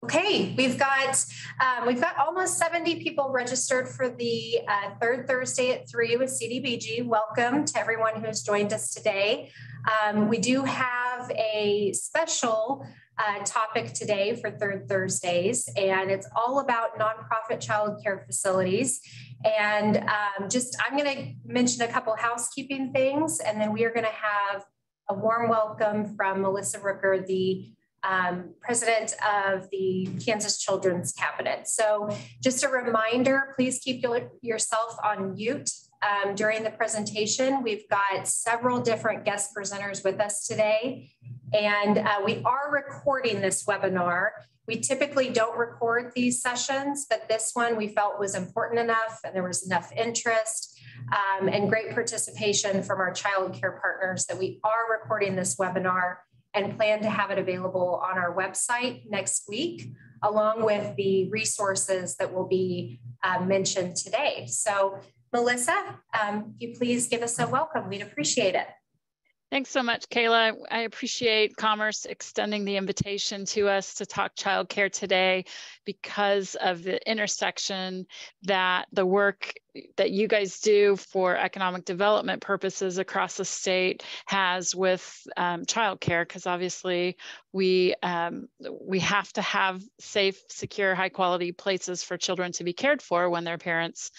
Okay, we've got almost 70 people registered for the third Thursday at 3 with CDBG. Welcome to everyone who's joined us today. We do have a special topic today for third Thursdays, and it's all about nonprofit child care facilities. And I'm going to mention a couple housekeeping things, and then we are going to have a warm welcome from Melissa Rooker, the president of the Kansas Children's Cabinet. So just a reminder, please keep yourself on mute during the presentation. We've got several different guest presenters with us today, and we are recording this webinar. We typically don't record these sessions, but this one we felt was important enough, and there was enough interest and great participation from our child care partners that we are recording this webinar and plan to have it available on our website next week, along with the resources that will be mentioned today. So Melissa, you please give us a welcome. We'd appreciate it. Thanks so much, Kayla. I appreciate Commerce extending the invitation to us to talk childcare today because of the intersection that the work that you guys do for economic development purposes across the state has with childcare, because obviously we have to have safe, secure, high quality places for children to be cared for when their parents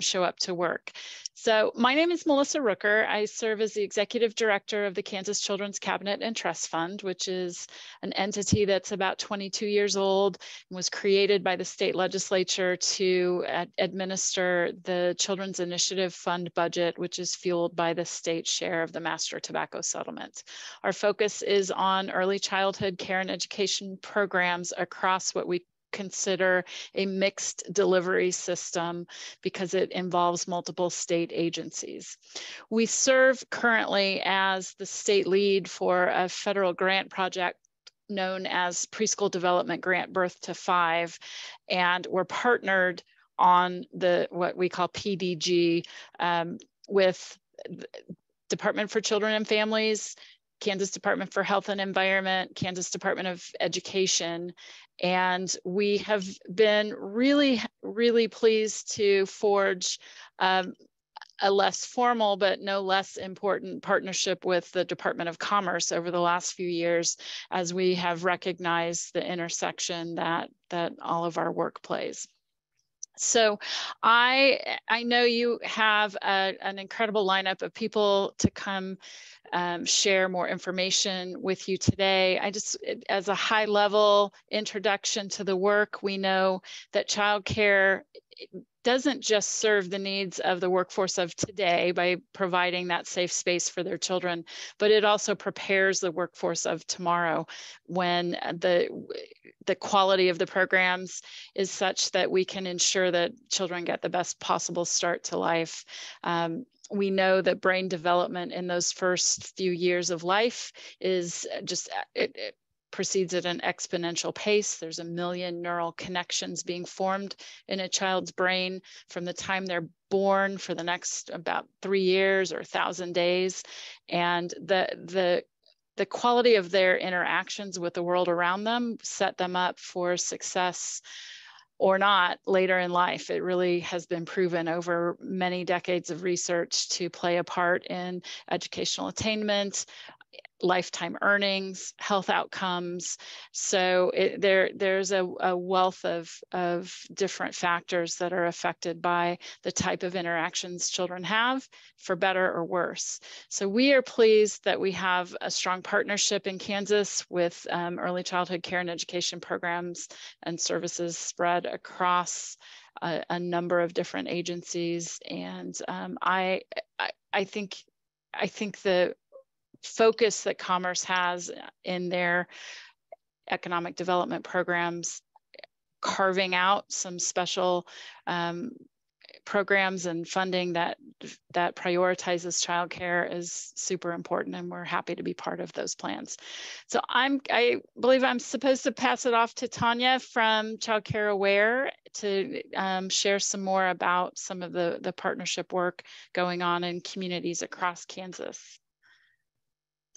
show up to work. So my name is Melissa Rooker. I serve as the executive director of the Kansas Children's Cabinet and Trust Fund, which is an entity that's about 22 years old and was created by the state legislature to administer the Children's Initiative Fund budget, which is fueled by the state share of the Master Tobacco Settlement. Our focus is on early childhood care and education programs across what we consider a mixed delivery system because it involves multiple state agencies. We serve currently as the state lead for a federal grant project known as Preschool Development Grant Birth to 5, and we're partnered on what we call PDG with Department for Children and Families, Kansas Department for Health and Environment, Kansas Department of Education, and we have been really, really pleased to forge a less formal but no less important partnership with the Department of Commerce over the last few years, as we have recognized the intersection that all of our work plays. So I know you have an incredible lineup of people to come share more information with you today. As a high level introduction to the work, we know that childcare doesn't just serve the needs of the workforce of today by providing that safe space for their children, but it also prepares the workforce of tomorrow when the quality of the programs is such that we can ensure that children get the best possible start to life. We know that brain development in those first few years of life is just, it proceeds at an exponential pace. There's 1 million neural connections being formed in a child's brain from the time they're born for the next about 3 years or 1,000 days. And the quality of their interactions with the world around them set them up for success or not later in life. It really has been proven over many decades of research to play a part in educational attainment, lifetime earnings, health outcomes. So there's a wealth of different factors that are affected by the type of interactions children have, for better or worse. So we are pleased that we have a strong partnership in Kansas with early childhood care and education programs and services spread across a number of different agencies. And I think the focus that Commerce has in their economic development programs, carving out some special programs and funding that prioritizes childcare is super important, and we're happy to be part of those plans. So I believe I'm supposed to pass it off to Tanya from Childcare Aware to share some more about some of the partnership work going on in communities across Kansas.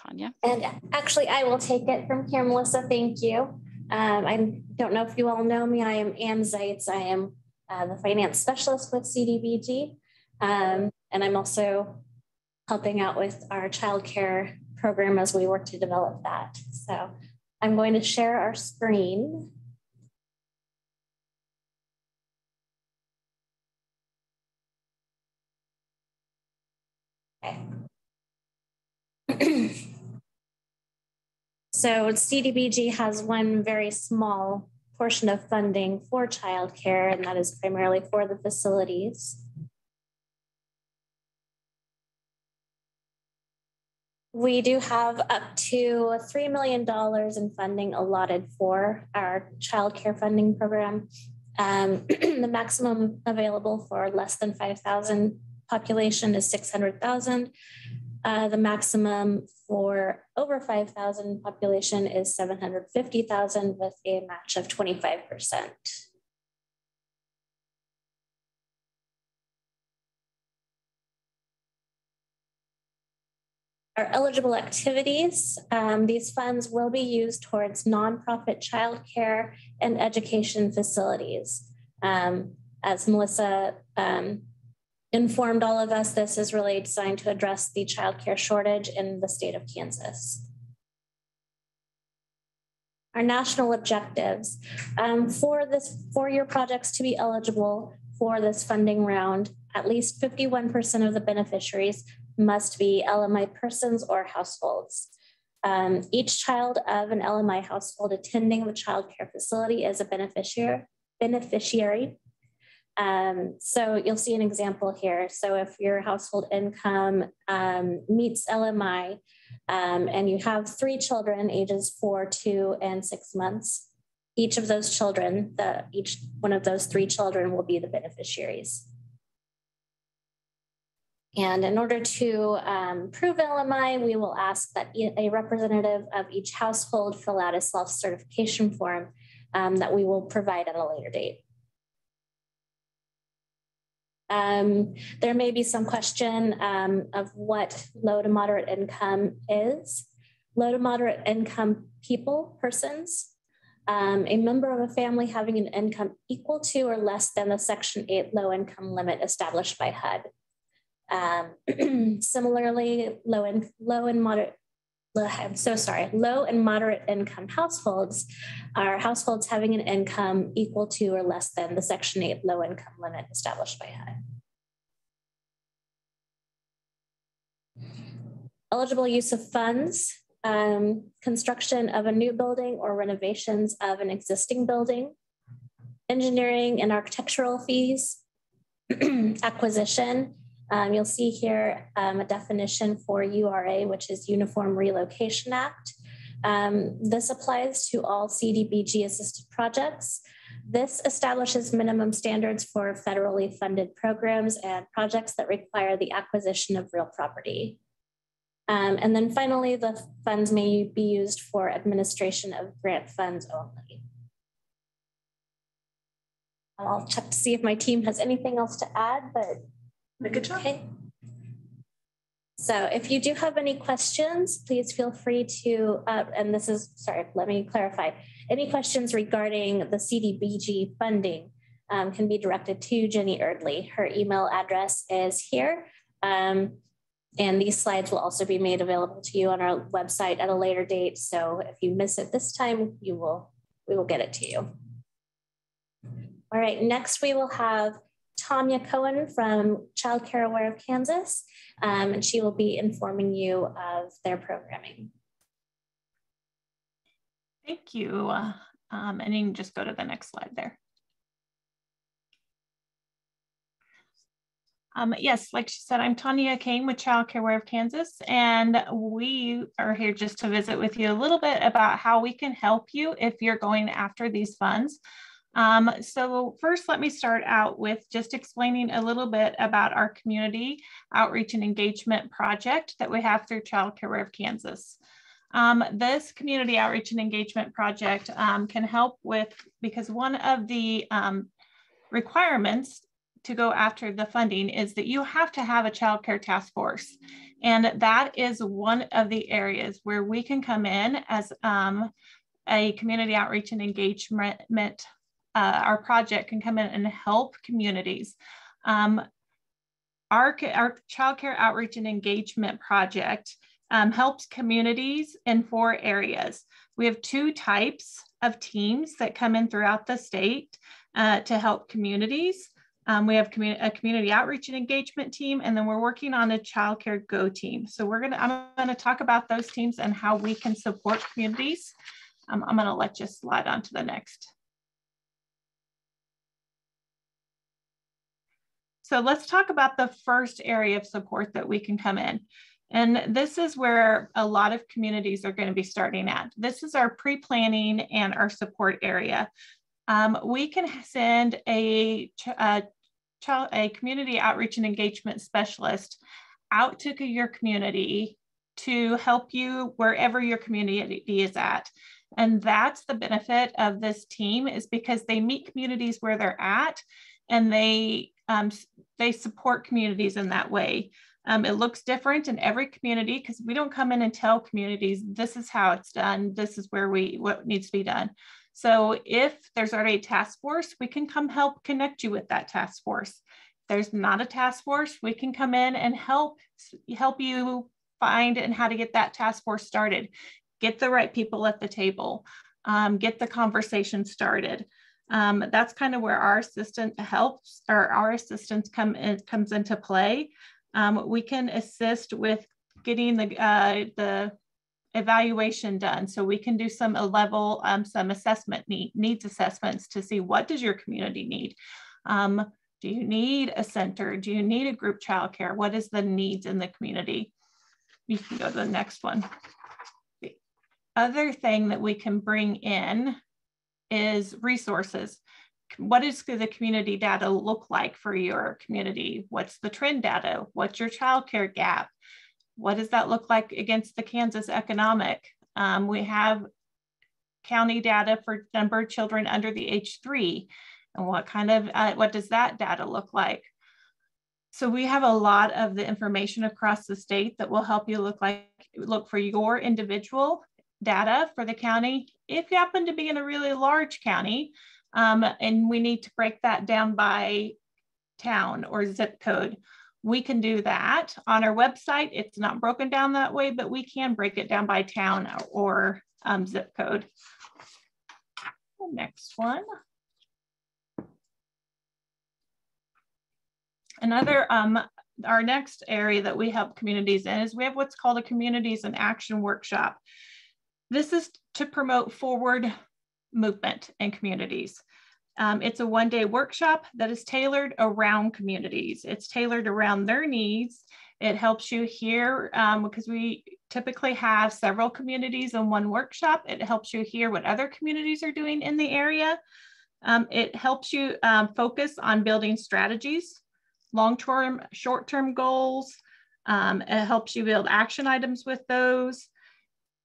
Tanya. And actually, I will take it from here, Melissa. Thank you. I don't know if you all know me. I am Ann Zeitz. I am the finance specialist with CDBG. And I'm also helping out with our childcare program as we work to develop that. So I'm going to share our screen. Okay. So CDBG has one very small portion of funding for childcare, and that is primarily for the facilities. We do have up to $3 million in funding allotted for our childcare funding program. The maximum available for less than 5,000 population is 600,000. The maximum for over 5,000 population is 750,000 with a match of 25%. Our eligible activities, these funds will be used towards nonprofit childcare and education facilities. As Melissa informed all of us, this is really designed to address the childcare shortage in the state of Kansas. Our national objectives. For this four-year projects to be eligible for this funding round, at least 51% of the beneficiaries must be LMI persons or households. Each child of an LMI household attending the childcare facility is a beneficiary. So you'll see an example here. So if your household income meets LMI and you have 3 children ages 4, 2, and 6 months, each of those children, each one of those 3 children will be the beneficiaries. And in order to prove LMI, we will ask that a representative of each household fill out a self-certification form that we will provide at a later date. There may be some question of what low to moderate income is. Low to moderate income persons, a member of a family having an income equal to or less than the Section 8 low income limit established by HUD. Similarly, low and moderate income households are households having an income equal to or less than the Section 8 low income limit established by HUD. Eligible use of funds, construction of a new building or renovations of an existing building, engineering and architectural fees, acquisition. You'll see here a definition for URA, which is Uniform Relocation Act. This applies to all CDBG assisted projects. This establishes minimum standards for federally funded programs and projects that require the acquisition of real property. And then finally, the funds may be used for administration of grant funds only. I'll check to see if my team has anything else to add, but good job. Okay. So if you do have any questions, please feel free to, and this is, sorry, let me clarify. Any questions regarding the CDBG funding can be directed to Jenny Erdley. Her email address is here. And these slides will also be made available to you on our website at a later date. So if you miss it this time, we will get it to you. All right, next we will have Tanya Cohen from Child Care Aware of Kansas, and she will be informing you of their programming. Thank you. And you can just go to the next slide there. Yes, like she said, I'm Tanya Kane with Child Care Aware of Kansas, and we are here just to visit with you a little bit about how we can help you if you're going after these funds. So first, let me start out with just explaining a little bit about our community outreach and engagement project that we have through Child Care Aware of Kansas. This community outreach and engagement project can help with, because one of the requirements to go after the funding is that you have to have a child care task force. And that is one of the areas where we can come in as a community outreach and engagement, our project can come in and help communities. Our Child Care Outreach and Engagement Project helps communities in 4 areas. We have 2 types of teams that come in throughout the state to help communities. We have a community outreach and engagement team, and then we're working on a Child Care Go team. So I'm gonna talk about those teams and how we can support communities. I'm gonna let you slide on to the next. So let's talk about the first area of support that we can come in. And this is where a lot of communities are going to be starting at. This is our pre-planning and our support area. We can send a community outreach and engagement specialist out to your community to help you wherever your community is at. And that's the benefit of this team, is because they meet communities where they're at, and they support communities in that way. It looks different in every community because we don't come in and tell communities, this is how it's done, this is what needs to be done. So if there's already a task force, we can come help connect you with that task force. If there's not a task force, we can come in and help you find and how to get that task force started, get the right people at the table, get the conversation started. That's kind of where our assistant helps, or our assistance comes into play. We can assist with getting the evaluation done. So we can do some assessment needs assessments to see, what does your community need? Do you need a center? Do you need a group childcare? What is the needs in the community? You can go to the next one. The other thing that we can bring in is resources. What does the community data look like for your community? What's the trend data? What's your childcare gap? What does that look like against the Kansas economic? We have county data for number of children under the age 3, and what does that data look like? So we have a lot of the information across the state that will help you look for your individual data for the county. If you happen to be in a really large county, and we need to break that down by town or zip code, we can do that. On our website, it's not broken down that way, but we can break it down by town or zip code. The next one. Our next area that we help communities in is we have what's called a Communities in Action workshop. This is to promote forward movement in communities. It's a one-day workshop that is tailored around communities. It's tailored around their needs. It helps you hear, because we typically have several communities in one workshop. It helps you hear what other communities are doing in the area. It helps you focus on building strategies, long-term, short-term goals. It helps you build action items with those.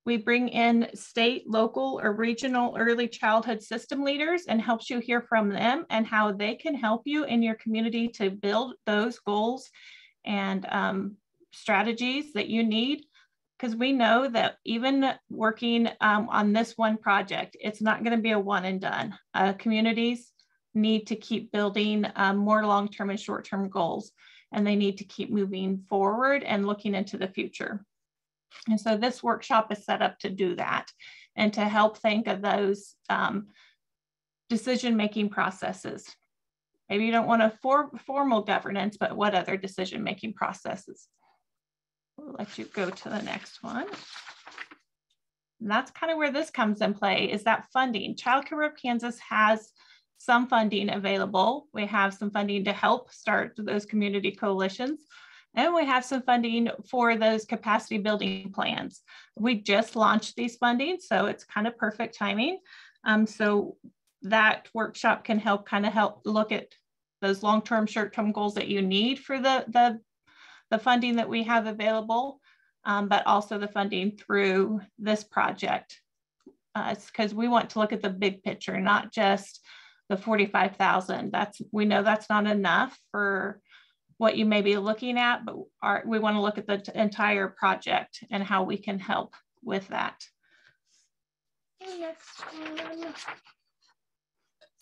We bring in state, local, or regional early childhood system leaders and helps you hear from them and how they can help you in your community to build those goals and strategies that you need. Because we know that even working on this one project, it's not going to be a one and done. Communities need to keep building more long-term and short-term goals, and they need to keep moving forward and looking into the future. And so this workshop is set up to do that and to help think of those decision-making processes. Maybe you don't want a formal governance, but what other decision-making processes? We'll let you go to the next one. And that's kind of where this comes in play, is that funding. Child Care of Kansas has some funding available. We have some funding to help start those community coalitions. And we have some funding for those capacity building plans. We just launched these fundings, so it's kind of perfect timing. So that workshop can help look at those long-term, short-term goals that you need for the funding that we have available, but also the funding through this project. It's because we want to look at the big picture, not just the $45,000. We know that's not enough for what you may be looking at, but we want to look at the entire project and how we can help with that. Next one.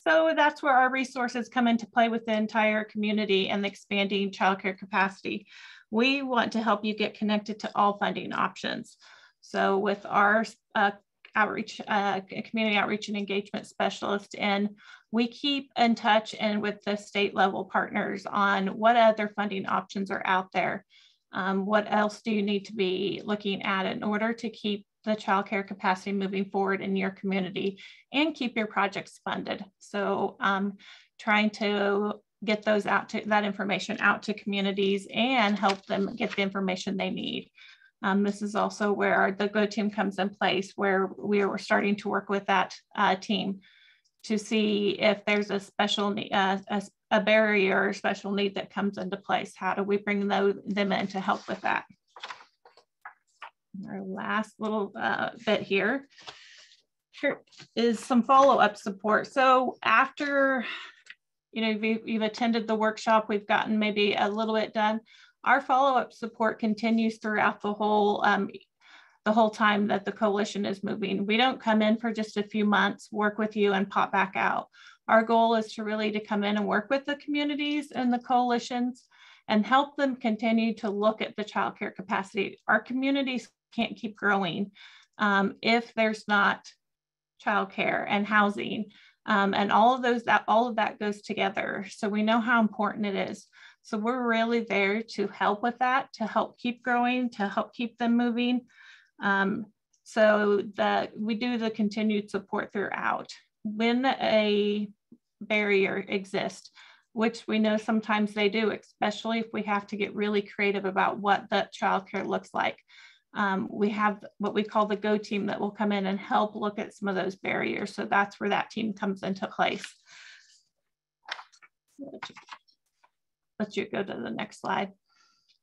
So that's where our resources come into play with the entire community and the expanding childcare capacity. We want to help you get connected to all funding options. So with our outreach, community outreach and engagement specialist, and we keep in touch and with the state level partners on what other funding options are out there. What else do you need to be looking at in order to keep the childcare capacity moving forward in your community and keep your projects funded? So trying to get those out to that information out to communities and help them get the information they need. This is also where the Go team comes in place, where we are starting to work with that team to see if there's a special need, a barrier or special need that comes into place. How do we bring them in to help with that? Our last little bit here is some follow-up support. So after you've attended the workshop, we've gotten maybe a little bit done. Our follow-up support continues throughout the whole time that the coalition is moving. We don't come in for just a few months, work with you and pop back out. Our goal is to really come in and work with the communities and the coalitions and help them continue to look at the childcare capacity. Our communities can't keep growing if there's not childcare and housing, and all of that goes together. So we know how important it is. So we're really there to help with that, to help keep growing, to help keep them moving. So that we do the continued support throughout. When a barrier exists, which we know sometimes they do, especially if we have to get really creative about what the childcare looks like. We have what we call the Go team that will come in and help look at some of those barriers. So that's where that team comes into place. Let you go to the next slide.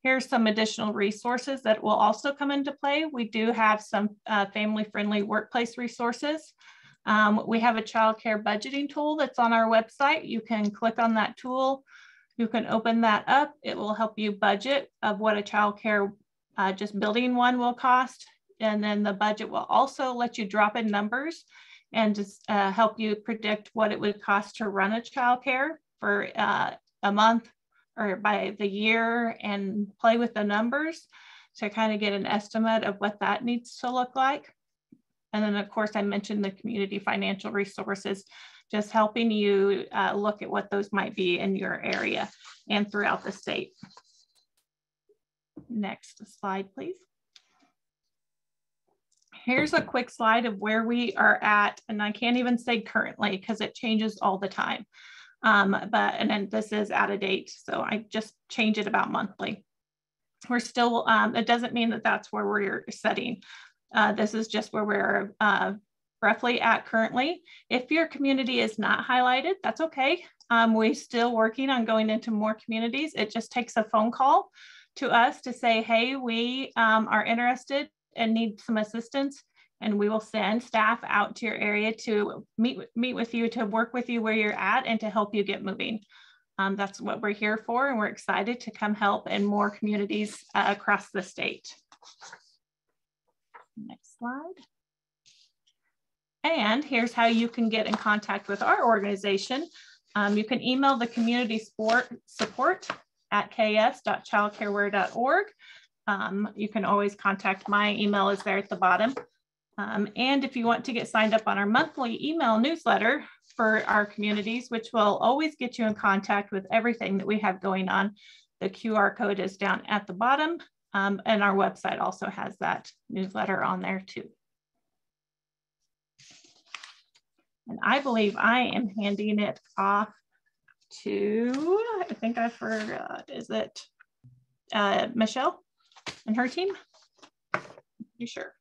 Here's some additional resources that will also come into play. We do have some family-friendly workplace resources. We have a childcare budgeting tool that's on our website. You can click on that tool. You can open that up. It will help you budget of what a childcare just building one will cost. And then the budget will also let you drop in numbers and just help you predict what it would cost to run a childcare for a month or by the year, and play with the numbers to kind of get an estimate of what that needs to look like. And then of course, I mentioned the community financial resources, just helping you look at what those might be in your area and throughout the state. Next slide, please. Here's a quick slide of where we are at, and I can't even say currently because it changes all the time. And then this is out of date, so I just change it about monthly. We're still, it doesn't mean that that's where we're setting. This is just where we're roughly at currently. If your community is not highlighted, that's okay. We're still working on going into more communities. It just takes a phone call to us to say, hey, we are interested and need some assistance, and we will send staff out to your area to meet with you, to work with you where you're at and to help you get moving. That's what we're here for, and we're excited to come help in more communities across the state. Next slide. And here's how you can get in contact with our organization. You can email the community support at ks.childcareware.org. You can always contact my email is there at the bottom. And if you want to get signed up on our monthly email newsletter for our communities, which will always get you in contact with everything that we have going on, the QR code is down at the bottom. And our website also has that newsletter on there too. And I believe I am handing it off to, I think I forgot, is it Michelle and her team? You sure?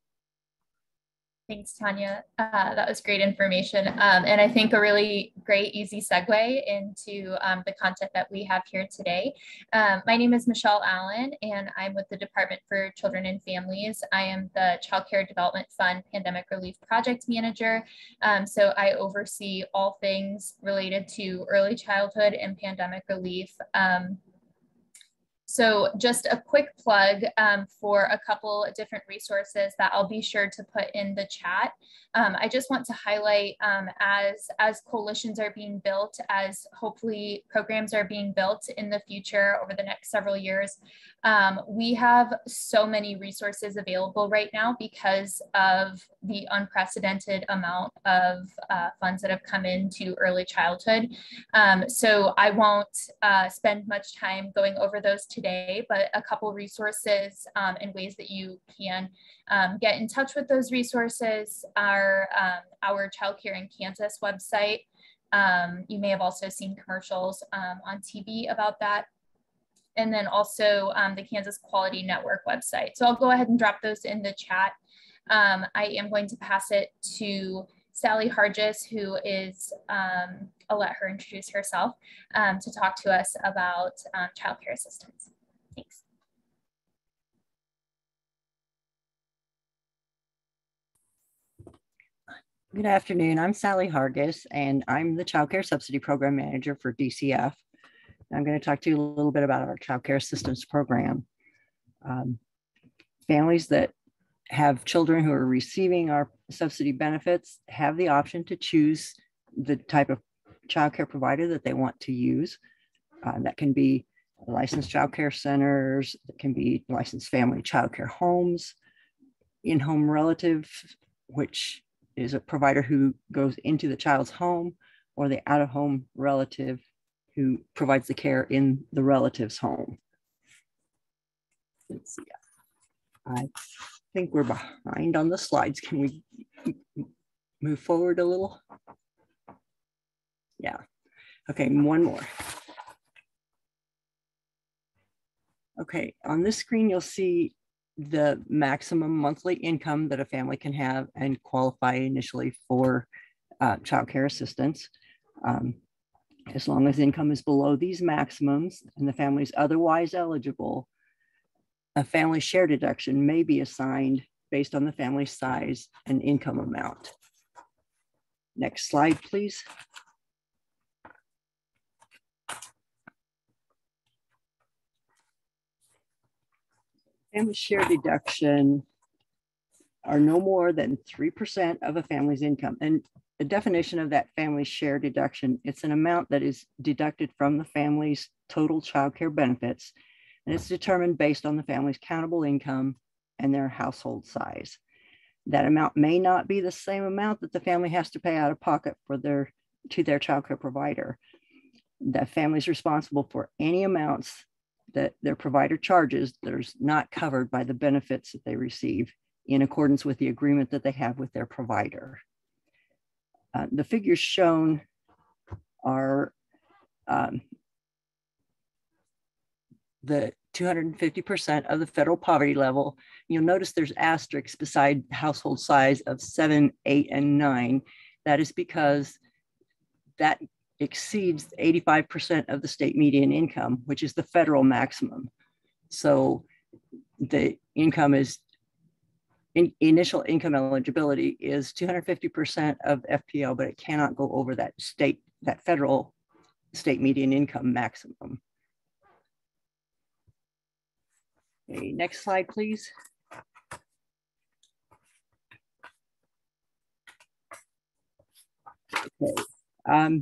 Thanks, Tanya. That was great information. And I think a really great, easy segue into the content that we have here today. My name is Michelle Allen, and I'm with the Department for Children and Families. I am the Child Care Development Fund Pandemic Relief Project Manager. So I oversee all things related to early childhood and pandemic relief. So just a quick plug for a couple of different resources that I'll be sure to put in the chat. I just want to highlight as coalitions are being built, as hopefully programs are being built in the future over the next several years, we have so many resources available right now because of the unprecedented amount of funds that have come into early childhood. So I won't spend much time going over those today, but a couple resources and ways that you can get in touch with those resources are our Child Care in Kansas website. You may have also seen commercials on TV about that. And then also the Kansas Quality Network website. So I'll go ahead and drop those in the chat. I am going to pass it to Sally Hargis, who is, I'll let her introduce herself to talk to us about child care assistance. Thanks. Good afternoon. I'm Sally Hargis, and I'm the Child Care Subsidy Program Manager for DCF. I'm going to talk to you a little bit about our Child Care Assistance Program. Families that have children who are receiving our subsidy benefits have the option to choose the type of child care provider that they want to use. That can be licensed child care centers, that can be licensed family child care homes, in-home relative, which is a provider who goes into the child's home, or the out-of-home relative who provides the care in the relative's home. Let's see. I think we're behind on the slides. Can we move forward a little? Yeah. Okay, one more. Okay, on this screen, you'll see the maximum monthly income that a family can have and qualify initially for child care assistance. As long as income is below these maximums and the family is otherwise eligible, a family share deduction may be assigned based on the family size and income amount. Next slide, please. Family share deduction are no more than 3% of a family's income. And the definition of that family share deduction, it's an amount that is deducted from the family's total child care benefits. And it's determined based on the family's countable income and their household size. That amount may not be the same amount that the family has to pay out of pocket for to their child care provider. The family is responsible for any amounts that their provider charges that are not covered by the benefits that they receive in accordance with the agreement that they have with their provider. The figures shown are the 250% of the federal poverty level. You'll notice there's asterisks beside household size of 7, 8, and 9. That is because that exceeds 85% of the state median income, which is the federal maximum. So the income is, initial income eligibility is 250% of FPL, but it cannot go over that federal state median income maximum. Okay, next slide, please. Okay.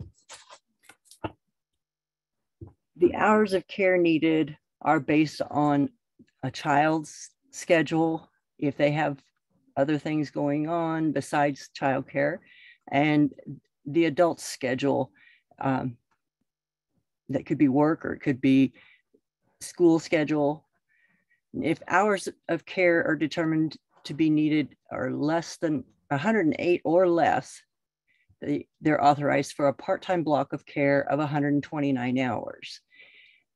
The hours of care needed are based on a child's schedule, if they have other things going on besides childcare, and the adult's schedule. That could be work, or it could be school schedule. If hours of care are determined to be needed are less than 108 or less, they're authorized for a part-time block of care of 129 hours.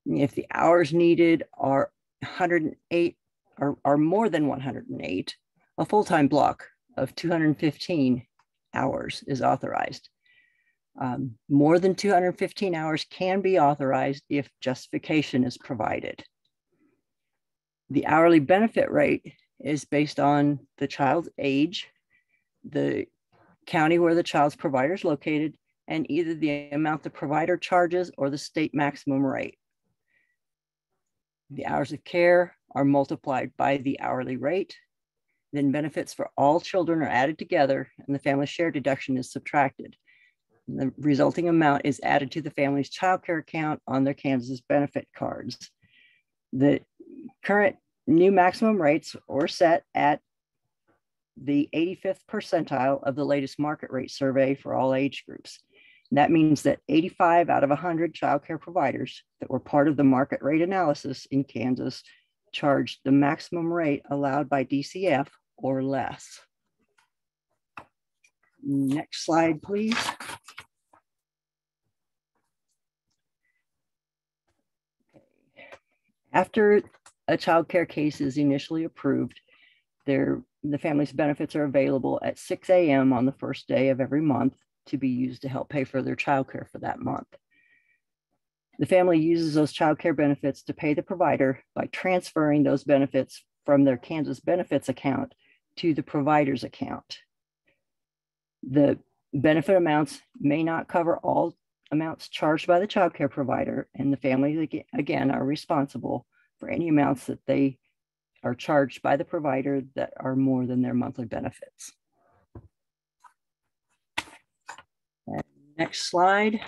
If the hours needed are 108 or are more than 108, a full-time block of 215 hours is authorized. More than 215 hours can be authorized if justification is provided. The hourly benefit rate is based on the child's age, the county where the child's provider is located, and either the amount the provider charges or the state maximum rate. The hours of care are multiplied by the hourly rate. Then benefits for all children are added together and the family share deduction is subtracted. And the resulting amount is added to the family's child care account on their Kansas benefit cards. The current new maximum rates are set at the 85th percentile of the latest market rate survey for all age groups. And that means that 85 out of 100 child care providers that were part of the market rate analysis in Kansas charged the maximum rate allowed by DCF or less. Next slide, please. After a child care case is initially approved, the family's benefits are available at 6 a.m. on the first day of every month to be used to help pay for their child care for that month. The family uses those child care benefits to pay the provider by transferring those benefits from their Kansas benefits account to the provider's account. The benefit amounts may not cover all amounts charged by the child care provider, and the family again are responsible for any amounts that they are charged by the provider that are more than their monthly benefits. And next slide.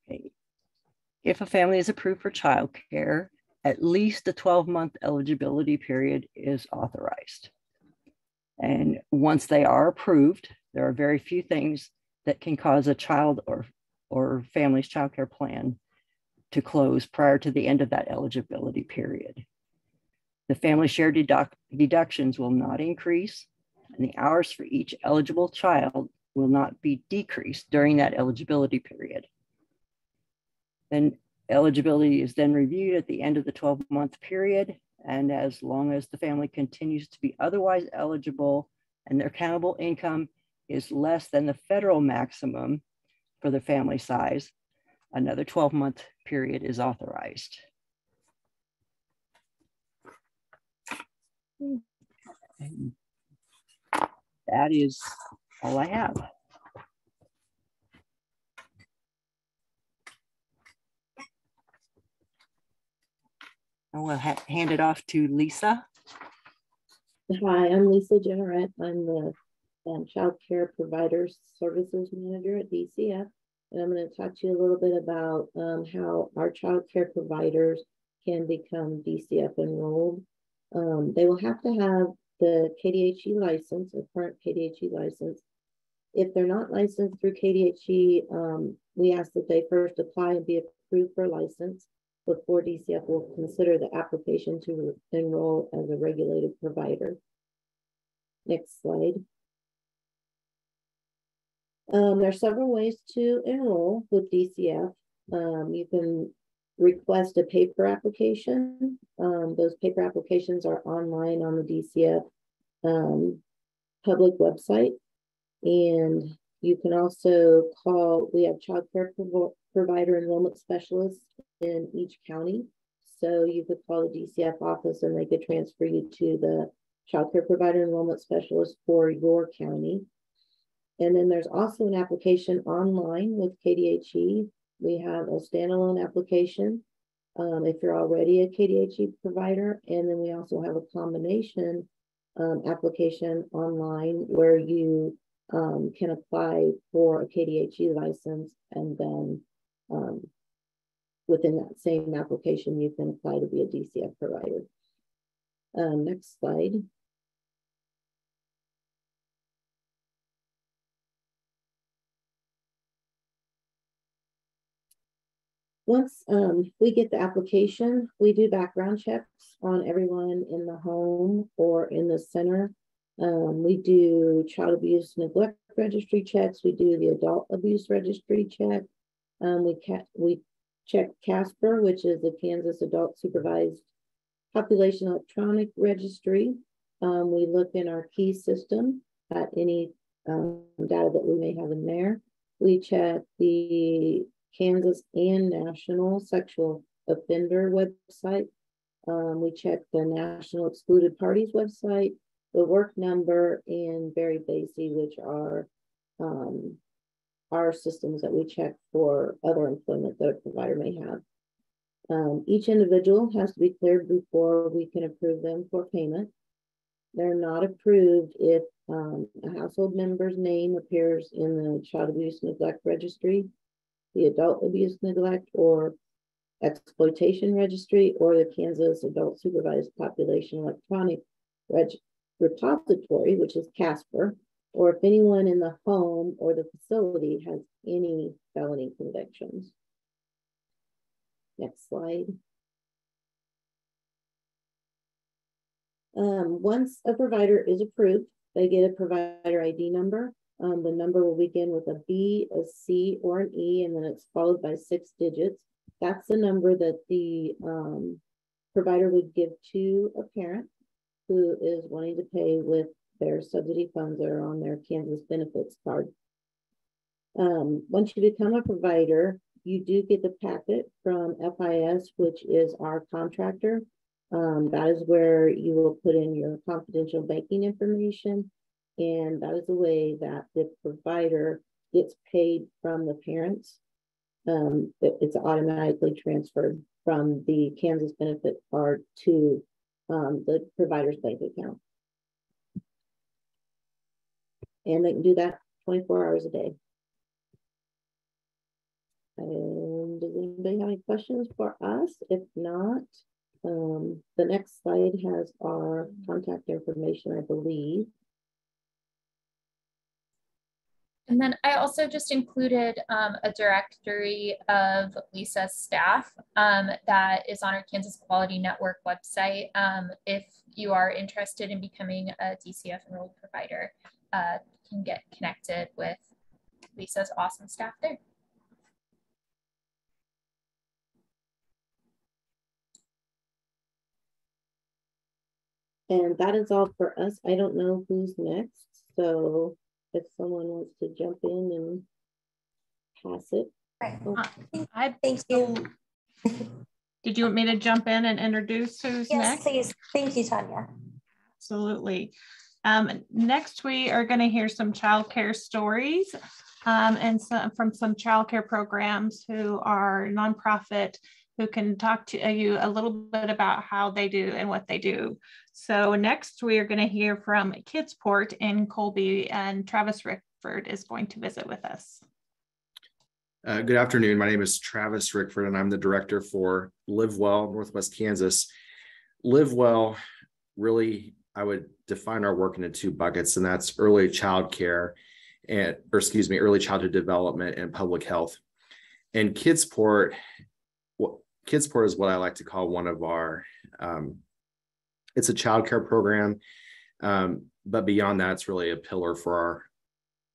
Okay. If a family is approved for child care, at least a 12-month eligibility period is authorized. And once they are approved, there are very few things that can cause a child or family's child care plan to close prior to the end of that eligibility period. The family share deductions will not increase, and the hours for each eligible child will not be decreased during that eligibility period. Then eligibility is then reviewed at the end of the 12-month period, and as long as the family continues to be otherwise eligible and their countable income is less than the federal maximum for the family size, another 12-month period is authorized. And that is all I have. I will hand it off to Lisa. Hi, I'm Lisa Jenneret. I'm the Child Care Provider Services Manager at DCF. And I'm going to talk to you a little bit about how our child care providers can become DCF enrolled. They will have to have the KDHE license, a current KDHE license. If they're not licensed through KDHE, we ask that they first apply and be approved for a license before DCF will consider the application to enroll as a regulated provider. Next slide. There are several ways to enroll with DCF. You can request a paper application. Those paper applications are online on the DCF public website. And you can also call, we have child care provider enrollment specialists in each county. So you could call the DCF office and they could transfer you to the child care provider enrollment specialist for your county. And then there's also an application online with KDHE. We have a standalone application if you're already a KDHE provider. And then we also have a combination application online where you can apply for a KDHE license, and then within that same application, you can apply to be a DCF provider. Next slide. Once we get the application, we do background checks on everyone in the home or in the center. We do child abuse neglect registry checks. We do the adult abuse registry check. We check CASPER, which is the Kansas Adult Supervised Population Electronic Registry. We look in our key system at any data that we may have in there. We check the Kansas and national sexual offender website. We check the National Excluded Parties website, the work number, and very basic, which are our systems that we check for other employment that a provider may have. Each individual has to be cleared before we can approve them for payment. They're not approved if a household member's name appears in the Child Abuse Neglect Registry, the Adult Abuse Neglect or Exploitation Registry, or the Kansas Adult Supervised Population Electronic Repository, which is CASPER, or if anyone in the home or the facility has any felony convictions. Next slide. Once a provider is approved, they get a provider ID number. The number will begin with a B, a C, or an E, and then it's followed by 6 digits. That's the number that the provider would give to a parent who is wanting to pay with their subsidy funds that are on their Kansas benefits card. Once you become a provider, you do get the packet from FIS, which is our contractor. That is where you will put in your confidential banking information, and that is the way that the provider gets paid from the parents. It's automatically transferred from the Kansas benefit card to the provider's bank account. And they can do that 24 hours a day. And does anybody have any questions for us? If not, the next slide has our contact information, I believe. And then I also just included a directory of Lisa's staff that is on our Kansas Quality Network website. If you are interested in becoming a DCF enrolled provider, you can get connected with Lisa's awesome staff there. And that is all for us. I don't know who's next. So if someone wants to jump in and pass it. Right. Thank you. Did you want me to jump in and introduce who's next? Yes, please. Thank you, Tanya. Absolutely. Next, we are going to hear some childcare stories and from some childcare programs who are nonprofit, who can talk to you a little bit about how they do and what they do. So next, we are going to hear from Kidsport in Colby, and Travis Rickford is going to visit with us. Good afternoon. My name is Travis Rickford, and I'm the director for Live Well, Northwest Kansas. Live Well, really, I would define our work into 2 buckets, and that's early child care and, early childhood development and public health. And Kidsport is what I like to call one of our, it's a child care program, but beyond that, it's really a pillar for our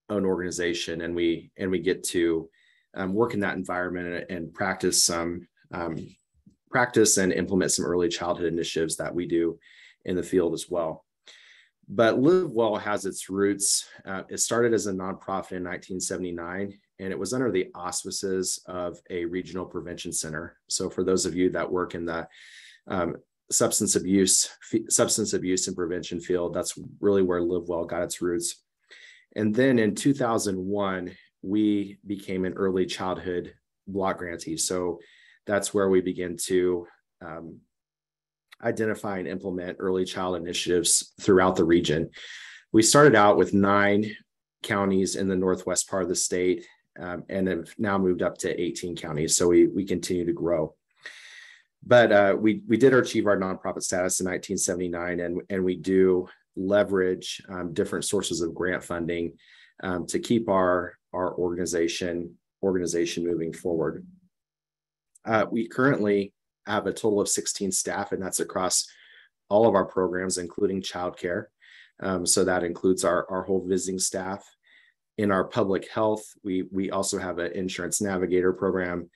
own organization. And we get to work in that environment and practice and implement some early childhood initiatives that we do in the field as well. But Live Well has its roots. It started as a nonprofit in 1979, and it was under the auspices of a regional prevention center. So for those of you that work in the substance abuse and prevention field, that's really where Live Well got its roots. And then in 2001, we became an early childhood block grantee. So that's where we began to identify and implement early child initiatives throughout the region. We started out with 9 counties in the northwest part of the state, and have now moved up to 18 counties. So we continue to grow. But we did achieve our nonprofit status in 1979, and we do leverage different sources of grant funding to keep our organization moving forward. We currently have a total of 16 staff, and that's across all of our programs, including childcare. So that includes our whole visiting staff. In our public health, we also have an insurance navigator program,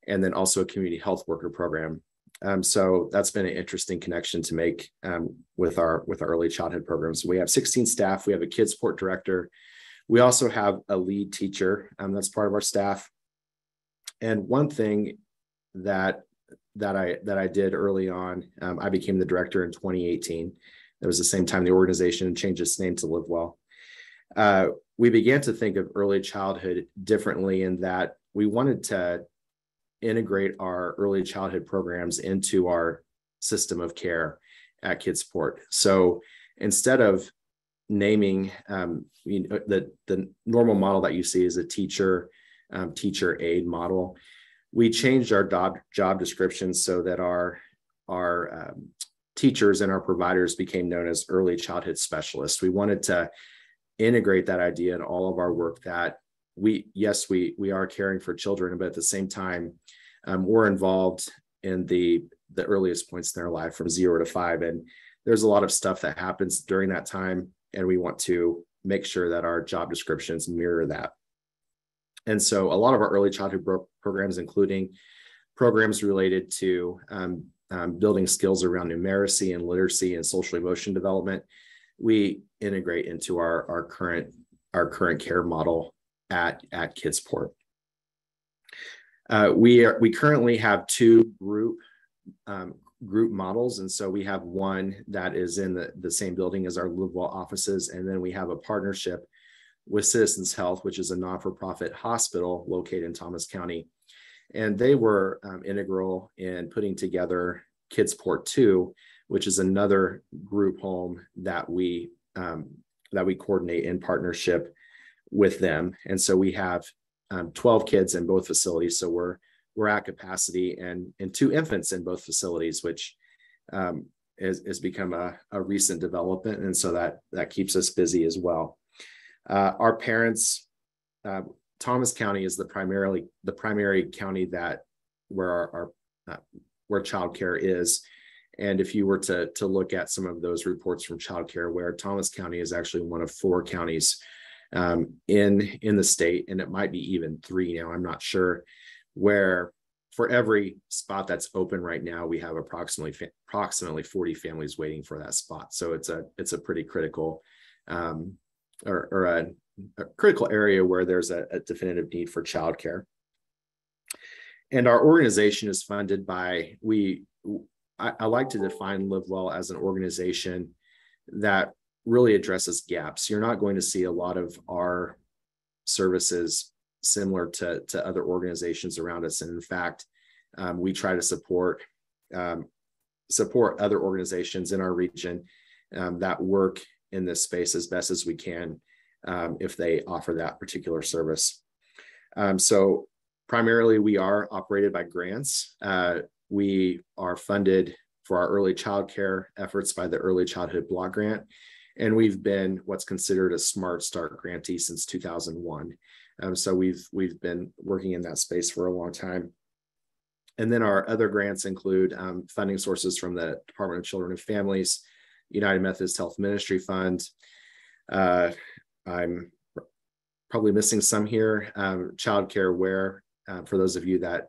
and then also a community health worker program. So that's been an interesting connection to make with our early childhood programs. We have 16 staff. We have a Kidsport director. We also have a lead teacher that's part of our staff. And one thing that I did early on, I became the director in 2018. It was the same time the organization changed its name to Live Well. we began to think of early childhood differently in that we wanted to integrate our early childhood programs into our system of care at Kidsport. So instead of naming the normal model that you see is a teacher aid model, we changed our job descriptions so that our teachers and our providers became known as early childhood specialists. We wanted to integrate that idea in all of our work, that we are caring for children, but at the same time, we're involved in the earliest points in their life from 0 to 5. And there's a lot of stuff that happens during that time, and we want to make sure that our job descriptions mirror that. And so a lot of our early childhood programs, including programs related to building skills around numeracy and literacy and social emotion development, we integrate into our current care model at Kidsport. We currently have 2 group models, and so we have one that is in the same building as our Livewell offices, and then we have a partnership with Citizens Health, which is a not-for-profit hospital located in Thomas County, and they were integral in putting together Kidsport 2, which is another group home that we coordinate in partnership with them. And so we have 12 kids in both facilities, so we're at capacity, and 2 infants in both facilities, which has become a recent development, and so that keeps us busy as well. Our parents, Thomas County is the primary county where childcare is. And if you were to look at some of those reports from childcare, where Thomas County is actually one of 4 counties in the state, and it might be even 3 now, I'm not sure, where for every spot that's open right now, we have approximately 40 families waiting for that spot. So it's a pretty critical or a critical area where there's a definitive need for childcare. And our organization is funded by, I like to define Livewell as an organization that really addresses gaps. You're not going to see a lot of our services similar to other organizations around us. And in fact, we try to support other organizations in our region that work in this space as best as we can if they offer that particular service. So primarily, we are operated by grants. We are funded for our early child care efforts by the Early Childhood Block Grant, and we've been what's considered a Smart Start grantee since 2001. So we've been working in that space for a long time. And then our other grants include funding sources from the Department of Children and Families, United Methodist Health Ministry Fund. I'm probably missing some here. Child Care Aware, for those of you that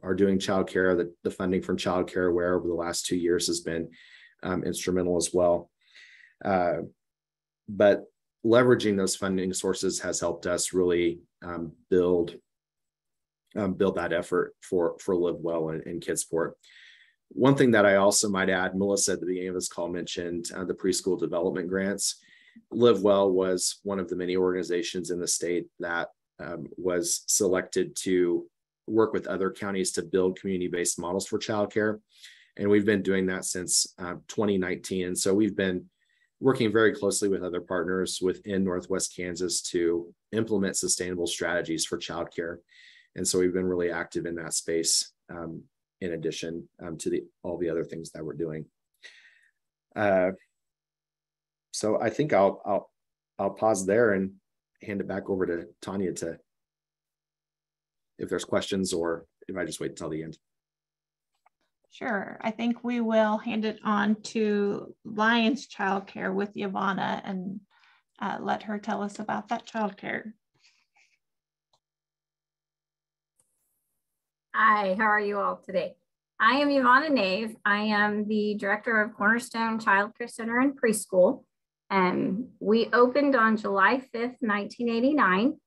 are doing childcare, the funding from Child Care Aware over the last 2 years has been instrumental as well. But leveraging those funding sources has helped us really build that effort for Livewell and Kidsport. One thing that I also might add, Melissa at the beginning of this call mentioned the preschool development grants. Livewell was one of the many organizations in the state that was selected to work with other counties to build community-based models for childcare. And we've been doing that since 2019. And so we've been working very closely with other partners within Northwest Kansas to implement sustainable strategies for childcare. And so we've been really active in that space in addition to all the other things that we're doing. So I think I'll pause there and hand it back over to Tanya if there's questions, or if I just wait until the end. Sure. I think we will hand it on to Lions Childcare with Yvonne and let her tell us about that childcare. Hi, how are you all today? I am Yvonne Nave. I am the director of Cornerstone Child Care Center and Preschool. We opened on July 5th, 1989.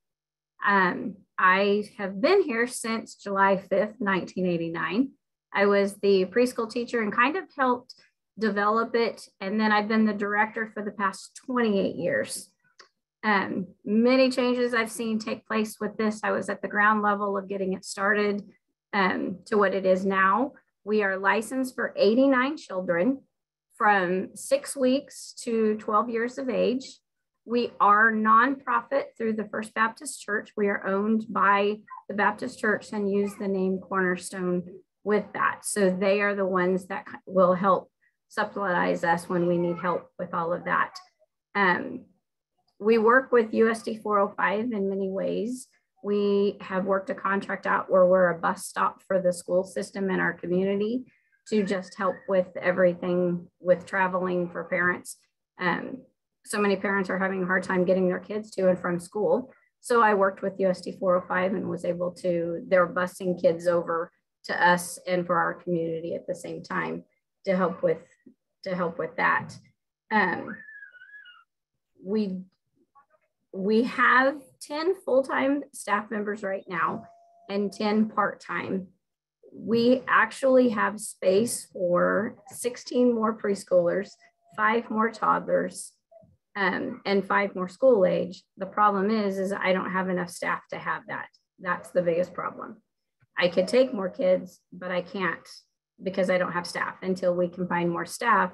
I have been here since July 5th, 1989. I was the preschool teacher and kind of helped develop it. And then I've been the director for the past 28 years. Many changes I've seen take place with this. I was at the ground level of getting it started to what it is now. We are licensed for 89 children from 6 weeks to 12 years of age. We are nonprofit through the First Baptist Church. We are owned by the Baptist Church and use the name Cornerstone with that. So they are the ones that will help subsidize us when we need help with all of that. We work with USD 405 in many ways. We have worked a contract out where we're a bus stop for the school system in our community to just help with everything with traveling for parents. So many parents are having a hard time getting their kids to and from school. So I worked with USD 405 and was able to, they're busing kids over to us and for our community at the same time to help with that. We have 10 full-time staff members right now and 10 part-time. We actually have space for 16 more preschoolers, 5 more toddlers, and 5 more school age. The problem is I don't have enough staff to have that. That's the biggest problem. I could take more kids, but I can't because I don't have staff. Until we can find more staff,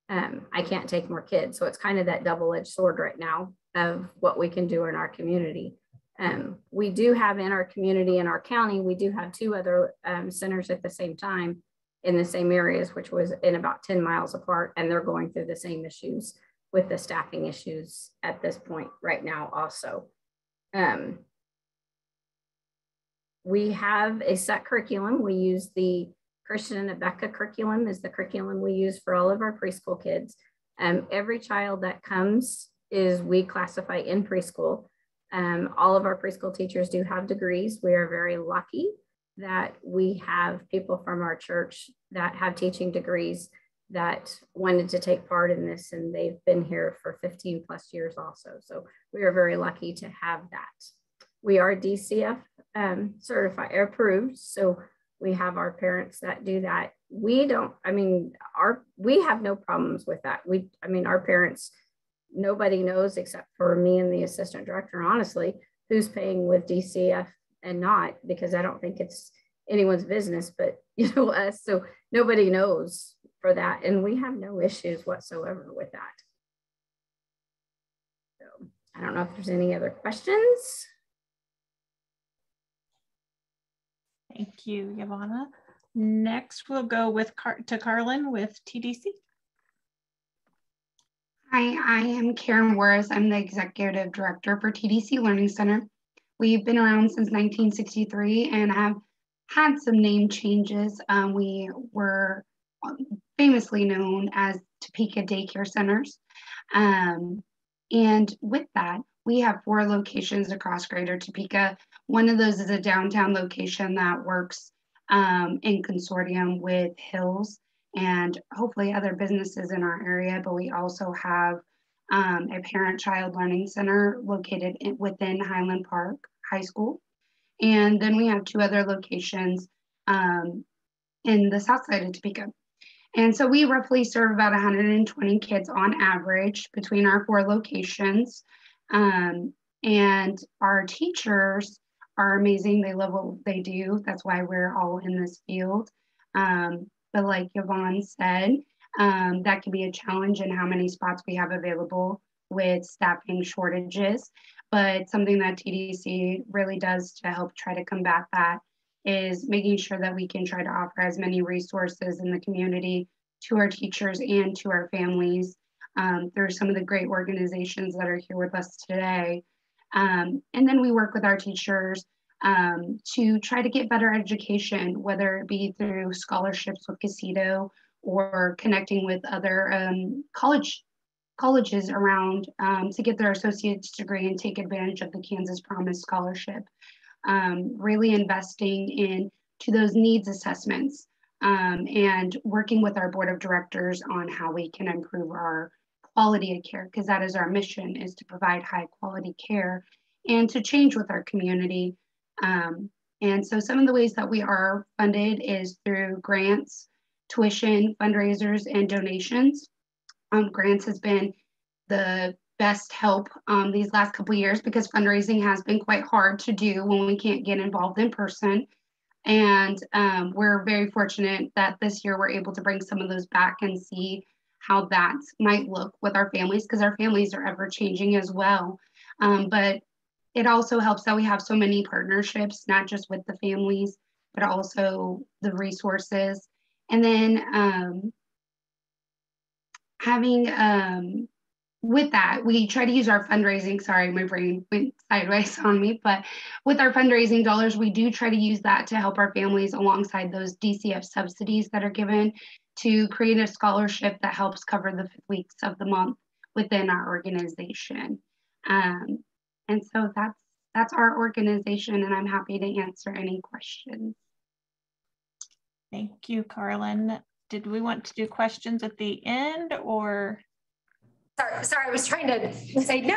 I can't take more kids. So it's kind of that double-edged sword right now of what we can do in our community. We do have in our community, in our county, we do have 2 other centers at the same time in the same areas, which was in about 10 miles apart, and they're going through the same issues with the staffing issues at this point right now also. We have a set curriculum. We use the Christian and Abeka curriculum is the curriculum we use for all of our preschool kids. Every child that comes we classify in preschool. All of our preschool teachers do have degrees. We are very lucky that we have people from our church that have teaching degrees that wanted to take part in this, and they've been here for 15 plus years also. So we are very lucky to have that. We are DCF certified, approved. So we have our parents that do that. We have no problems with that. Our parents, nobody knows except for me and the assistant director, honestly, who's paying with DCF and not, because I don't think it's anyone's business, but us. So nobody knows for that. And we have no issues whatsoever with that. So I don't know if there's any other questions. Thank you, Yvonne. Next, we'll go with Carlin with TDC. Hi, I am Karen Warris. I'm the Executive Director for TDC Learning Center. We've been around since 1963 and have had some name changes. We were famously known as Topeka Daycare Centers. And with that, we have 4 locations across Greater Topeka. One of those is a downtown location that works in consortium with Hills and hopefully other businesses in our area, but we also have a parent-child learning center located within Highland Park High School. And then we have 2 other locations in the south side of Topeka. And so we roughly serve about 120 kids on average between our 4 locations. And our teachers are amazing. They love what they do. That's why we're all in this field. But like Yvonne said, that can be a challenge in how many spots we have available with staffing shortages. But something that TDC really does to help try to combat that is making sure that we can try to offer as many resources in the community to our teachers and to our families through some of the great organizations that are here with us today. And then we work with our teachers to try to get better education, whether it be through scholarships with Casito or connecting with other colleges around to get their associate's degree and take advantage of the Kansas Promise Scholarship. Really investing into those needs assessments and working with our board of directors on how we can improve our quality of care, because that is our mission, is to provide high quality care and to change with our community. And so some of the ways that we are funded is through grants, tuition, fundraisers, and donations. Grants has been the best help these last couple of years, because fundraising has been quite hard to do when we can't get involved in person. And we're very fortunate that this year we're able to bring some of those back and see how that might look with our families, because our families are ever changing as well. But it also helps that we have so many partnerships, not just with the families, but also the resources. And then with that, we try to use our fundraising, sorry, my brain went sideways on me, but with our fundraising dollars, we do try to use that to help our families alongside those DCF subsidies that are given, to create a scholarship that helps cover the 5 weeks of the month within our organization. And so that's our organization, and I'm happy to answer any questions. Thank you, Carlin. Did we want to do questions at the end, or? Sorry, I was trying to say no.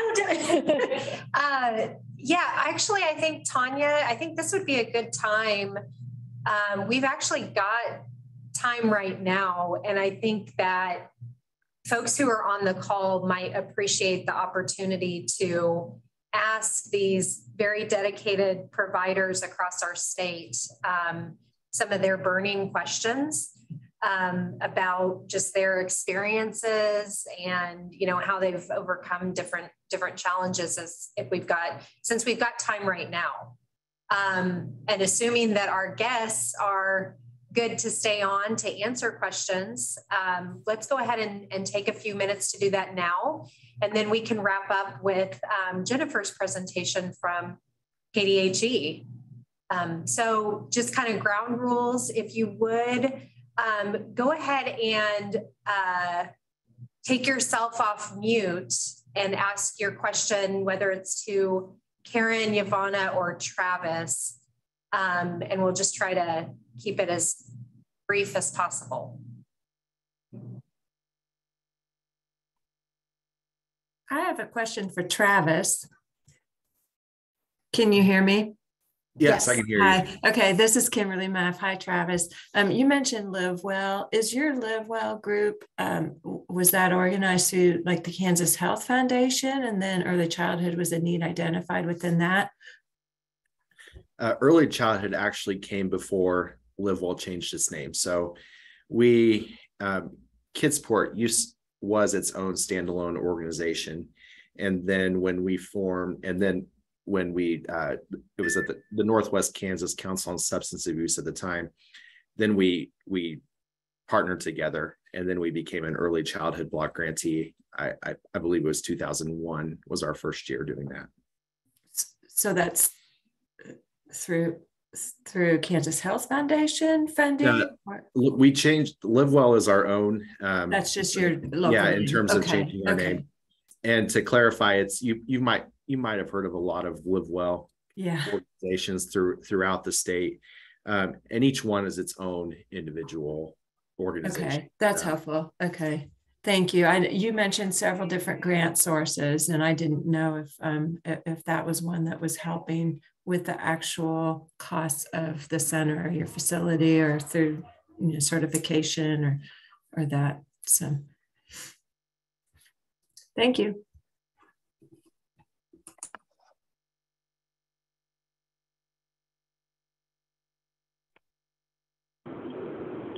Yeah, actually, I think, Tanya, I think this would be a good time. We've actually got time right now, and I think that folks who are on the call might appreciate the opportunity to ask these very dedicated providers across our state some of their burning questions about just their experiences and, you know, how they've overcome different challenges since we've got time right now. And assuming that our guests are good to stay on to answer questions, let's go ahead and take a few minutes to do that now. And then we can wrap up with Jennifer's presentation from KDHE. So just kind of ground rules, if you would, go ahead and take yourself off mute and ask your question, whether it's to Karen, Yvonne, or Travis, and we'll just try to keep it as brief as possible. I have a question for Travis. Can you hear me? Yes, I can hear Hi. you. Okay, this is Kimberly Muff. Hi, Travis. You mentioned Live Well. Is your Live Well group, was that organized through like the Kansas Health Foundation, and then early childhood was a need identified within that? Early childhood actually came before Live Well changed its name. So we, Kidsport was its own standalone organization. And then when we formed, it was at the Northwest Kansas Council on Substance Abuse at the time, then we partnered together, and then we became an early childhood block grantee. I believe it was 2001 was our first year doing that. So that's through Kansas Health Foundation funding? We changed, Live Well is our own. That's just your local yeah, name. in terms of changing our name. And to clarify, it's you might have heard of a lot of Live Well organizations throughout the state, and each one is its own individual organization. Okay, that's helpful. Okay, thank you. You mentioned several different grant sources, and I didn't know if that was one that was helping with the actual costs of the center or your facility, or through certification or that. So, thank you.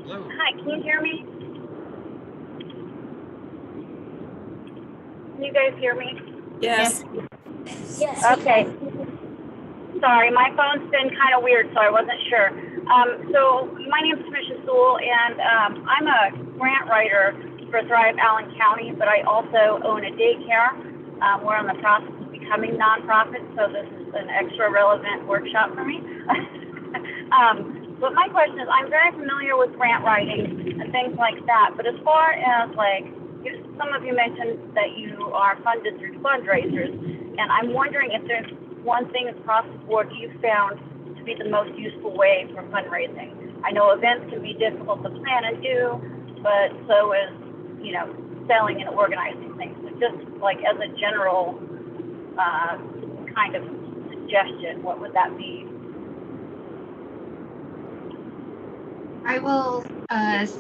Hello. Hi, can you hear me? Can you guys hear me? Yes. Yes. Okay. Sorry, my phone's been kind of weird, so I wasn't sure. So my name is Tricia Sewell, and I'm a grant writer for Thrive Allen County, but I also own a daycare. We're in the process of becoming nonprofit, so this is an extra relevant workshop for me. But my question is, I'm very familiar with grant writing and things like that, but as far as like, some of you mentioned that you are funded through fundraisers, and I'm wondering if there's one thing across the board you found to be the most useful way for fundraising. I know events can be difficult to plan and do, but so is, selling and organizing things. So just like as a general kind of suggestion, what would that be? I will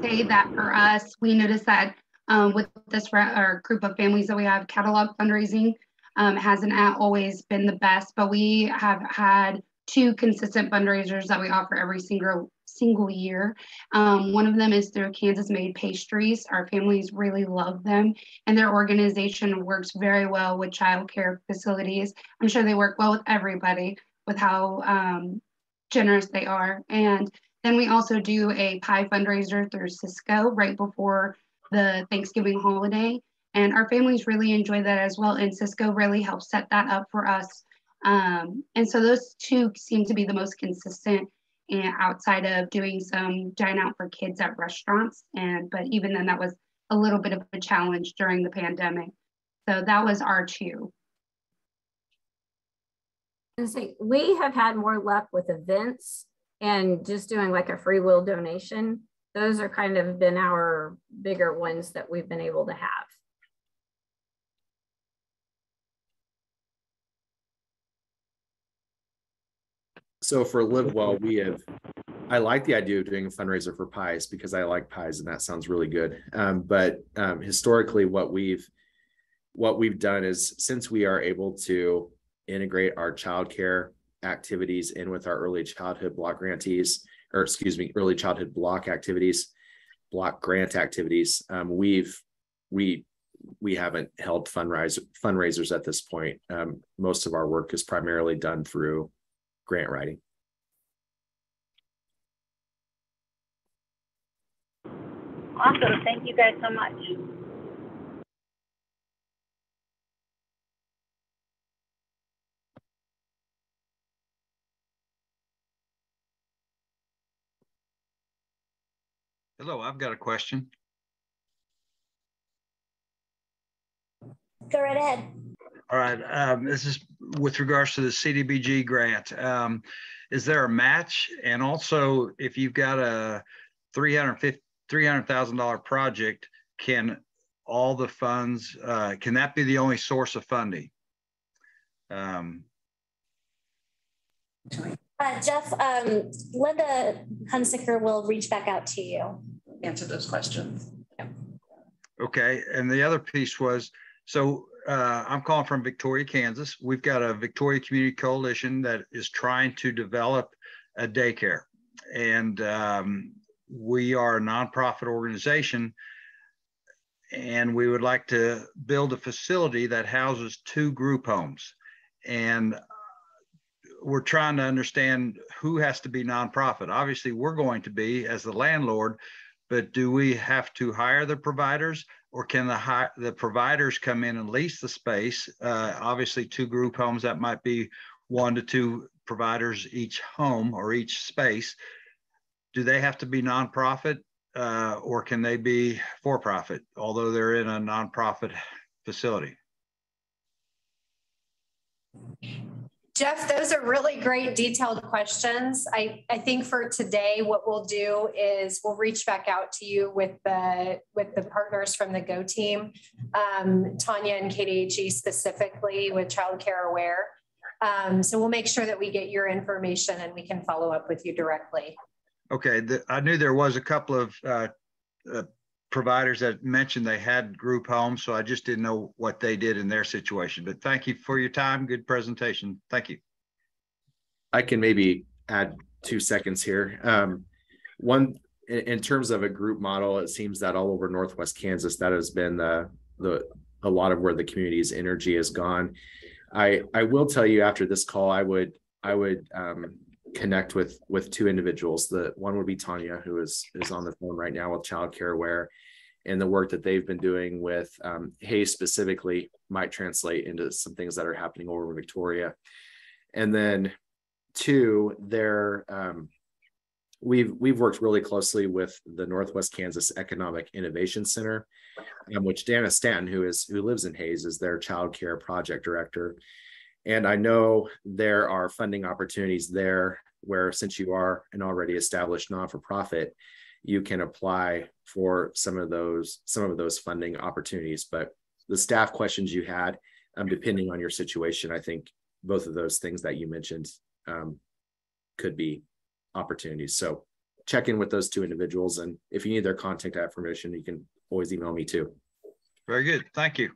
say that for us, we noticed that With this group of families that we have, catalog fundraising hasn't always been the best, but we have had 2 consistent fundraisers that we offer every single year. One of them is through Kansas Made Pastries. Our families really love them, and their organization works very well with childcare facilities. I'm sure they work well with everybody with how generous they are. And then we also do a pie fundraiser through Cisco right before the Thanksgiving holiday. And our families really enjoy that as well. And Cisco really helps set that up for us. And so those 2 seem to be the most consistent, and outside of doing some dine out for kids at restaurants. But even then, that was a little bit of a challenge during the pandemic. So that was our 2. And say we have had more luck with events and just doing like a free will donation. Those are kind of been our bigger ones that we've been able to have. So for Live Well, I like the idea of doing a fundraiser for pies because I like pies and that sounds really good. But historically, what we've done is, since we are able to integrate our childcare activities in with our early childhood block grantees, or excuse me, early childhood block grant activities, we haven't held fundraisers at this point. Most of our work is primarily done through grant writing. Awesome. Thank you guys so much. Hello, I've got a question. Go right ahead. All right, this is with regards to the CDBG grant. Is there a match? And also, if you've got a $300,000 project, can all the funds, can that be the only source of funding? Jeff, Linda Hunsaker will reach back out to you. Answer those questions. Yeah. Okay, and the other piece was, so I'm calling from Victoria, Kansas. We've got a Victoria Community Coalition that is trying to develop a daycare. And we are a nonprofit organization, and we would like to build a facility that houses 2 group homes. And we're trying to understand who has to be nonprofit. Obviously, we're going to be as the landlord, but do we have to hire the providers, or can the providers come in and lease the space? Obviously, 2 group homes, that might be 1 to 2 providers each home or each space. Do they have to be nonprofit, or can they be for-profit, although they're in a nonprofit facility? Jeff, those are really great detailed questions. I think for today, what we'll do is we'll reach back out to you with the partners from the GO team, Tanya and KDHE specifically with Child Care Aware. So we'll make sure that we get your information and we can follow up with you directly. Okay, I knew there was a couple of providers that mentioned they had group homes, so I just didn't know what they did in their situation. But thank you for your time. Good presentation. Thank you. I can maybe add 2 seconds here. One, in terms of a group model, it seems that all over Northwest Kansas, that has been a lot of where the community's energy has gone. I will tell you, after this call, I would connect with 2 individuals. The one would be Tanya, who is on the phone right now with Child Care Aware, and the work that they've been doing with Hayes specifically might translate into some things that are happening over in Victoria. And then 2, we've worked really closely with the Northwest Kansas Economic Innovation Center, which Dana Stanton, who lives in Hayes, is their child care project director. And I know there are funding opportunities there where, since you are an already established non-for-profit, you can apply for some of those funding opportunities. But the staff questions you had, depending on your situation, I think both of those things that you mentioned could be opportunities. So check in with those 2 individuals, and if you need their contact information, you can always email me too. Very good. Thank you.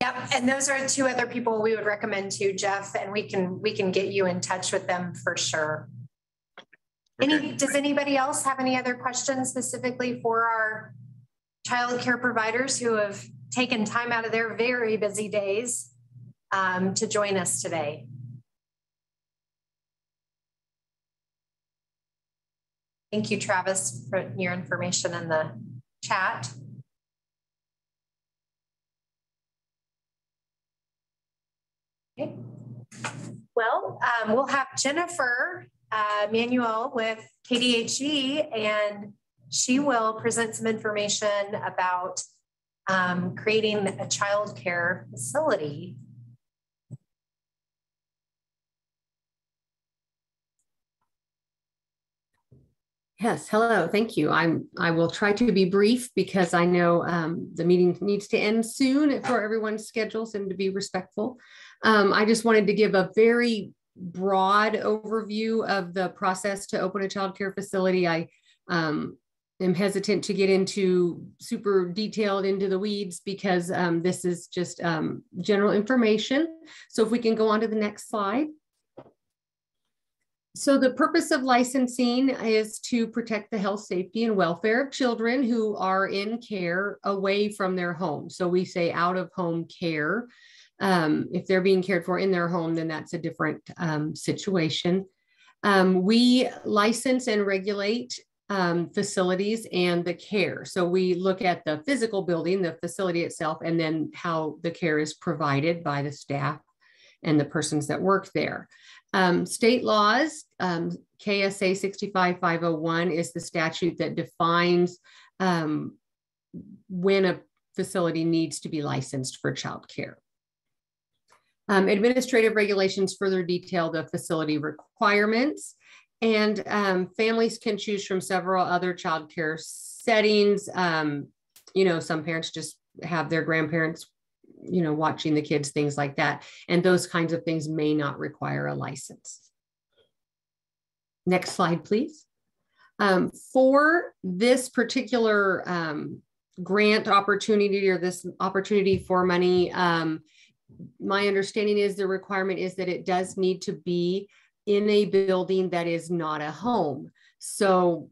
Yep, and those are two other people we would recommend too, Jeff, and we can get you in touch with them for sure. Okay. Does anybody else have any other questions specifically for our child care providers who have taken time out of their very busy days to join us today? Thank you, Travis, for your information in the chat. Okay. Well, we'll have Jennifer Manuel with KDHE, and she will present some information about creating a child care facility. Yes, hello, thank you. I will try to be brief because I know the meeting needs to end soon for everyone's schedules and to be respectful. I just wanted to give a very broad overview of the process to open a child care facility. I am hesitant to get into super detailed into the weeds because this is just general information. So if we can go on to the next slide. So the purpose of licensing is to protect the health, safety, and welfare of children who are in care away from their home. So we say out of home care. If they're being cared for in their home, then that's a different situation. We license and regulate facilities and the care. So we look at the physical building, the facility itself, and then how the care is provided by the staff and the persons that work there. State laws, KSA 65501 is the statute that defines when a facility needs to be licensed for child care. Administrative regulations further detail the facility requirements, and families can choose from several other child care settings. You know, some parents just have their grandparents, you know, watching the kids, things like that. And those kinds of things may not require a license. Next slide, please. For this particular grant opportunity or this opportunity for money, my understanding is the requirement is that it does need to be in a building that is not a home. So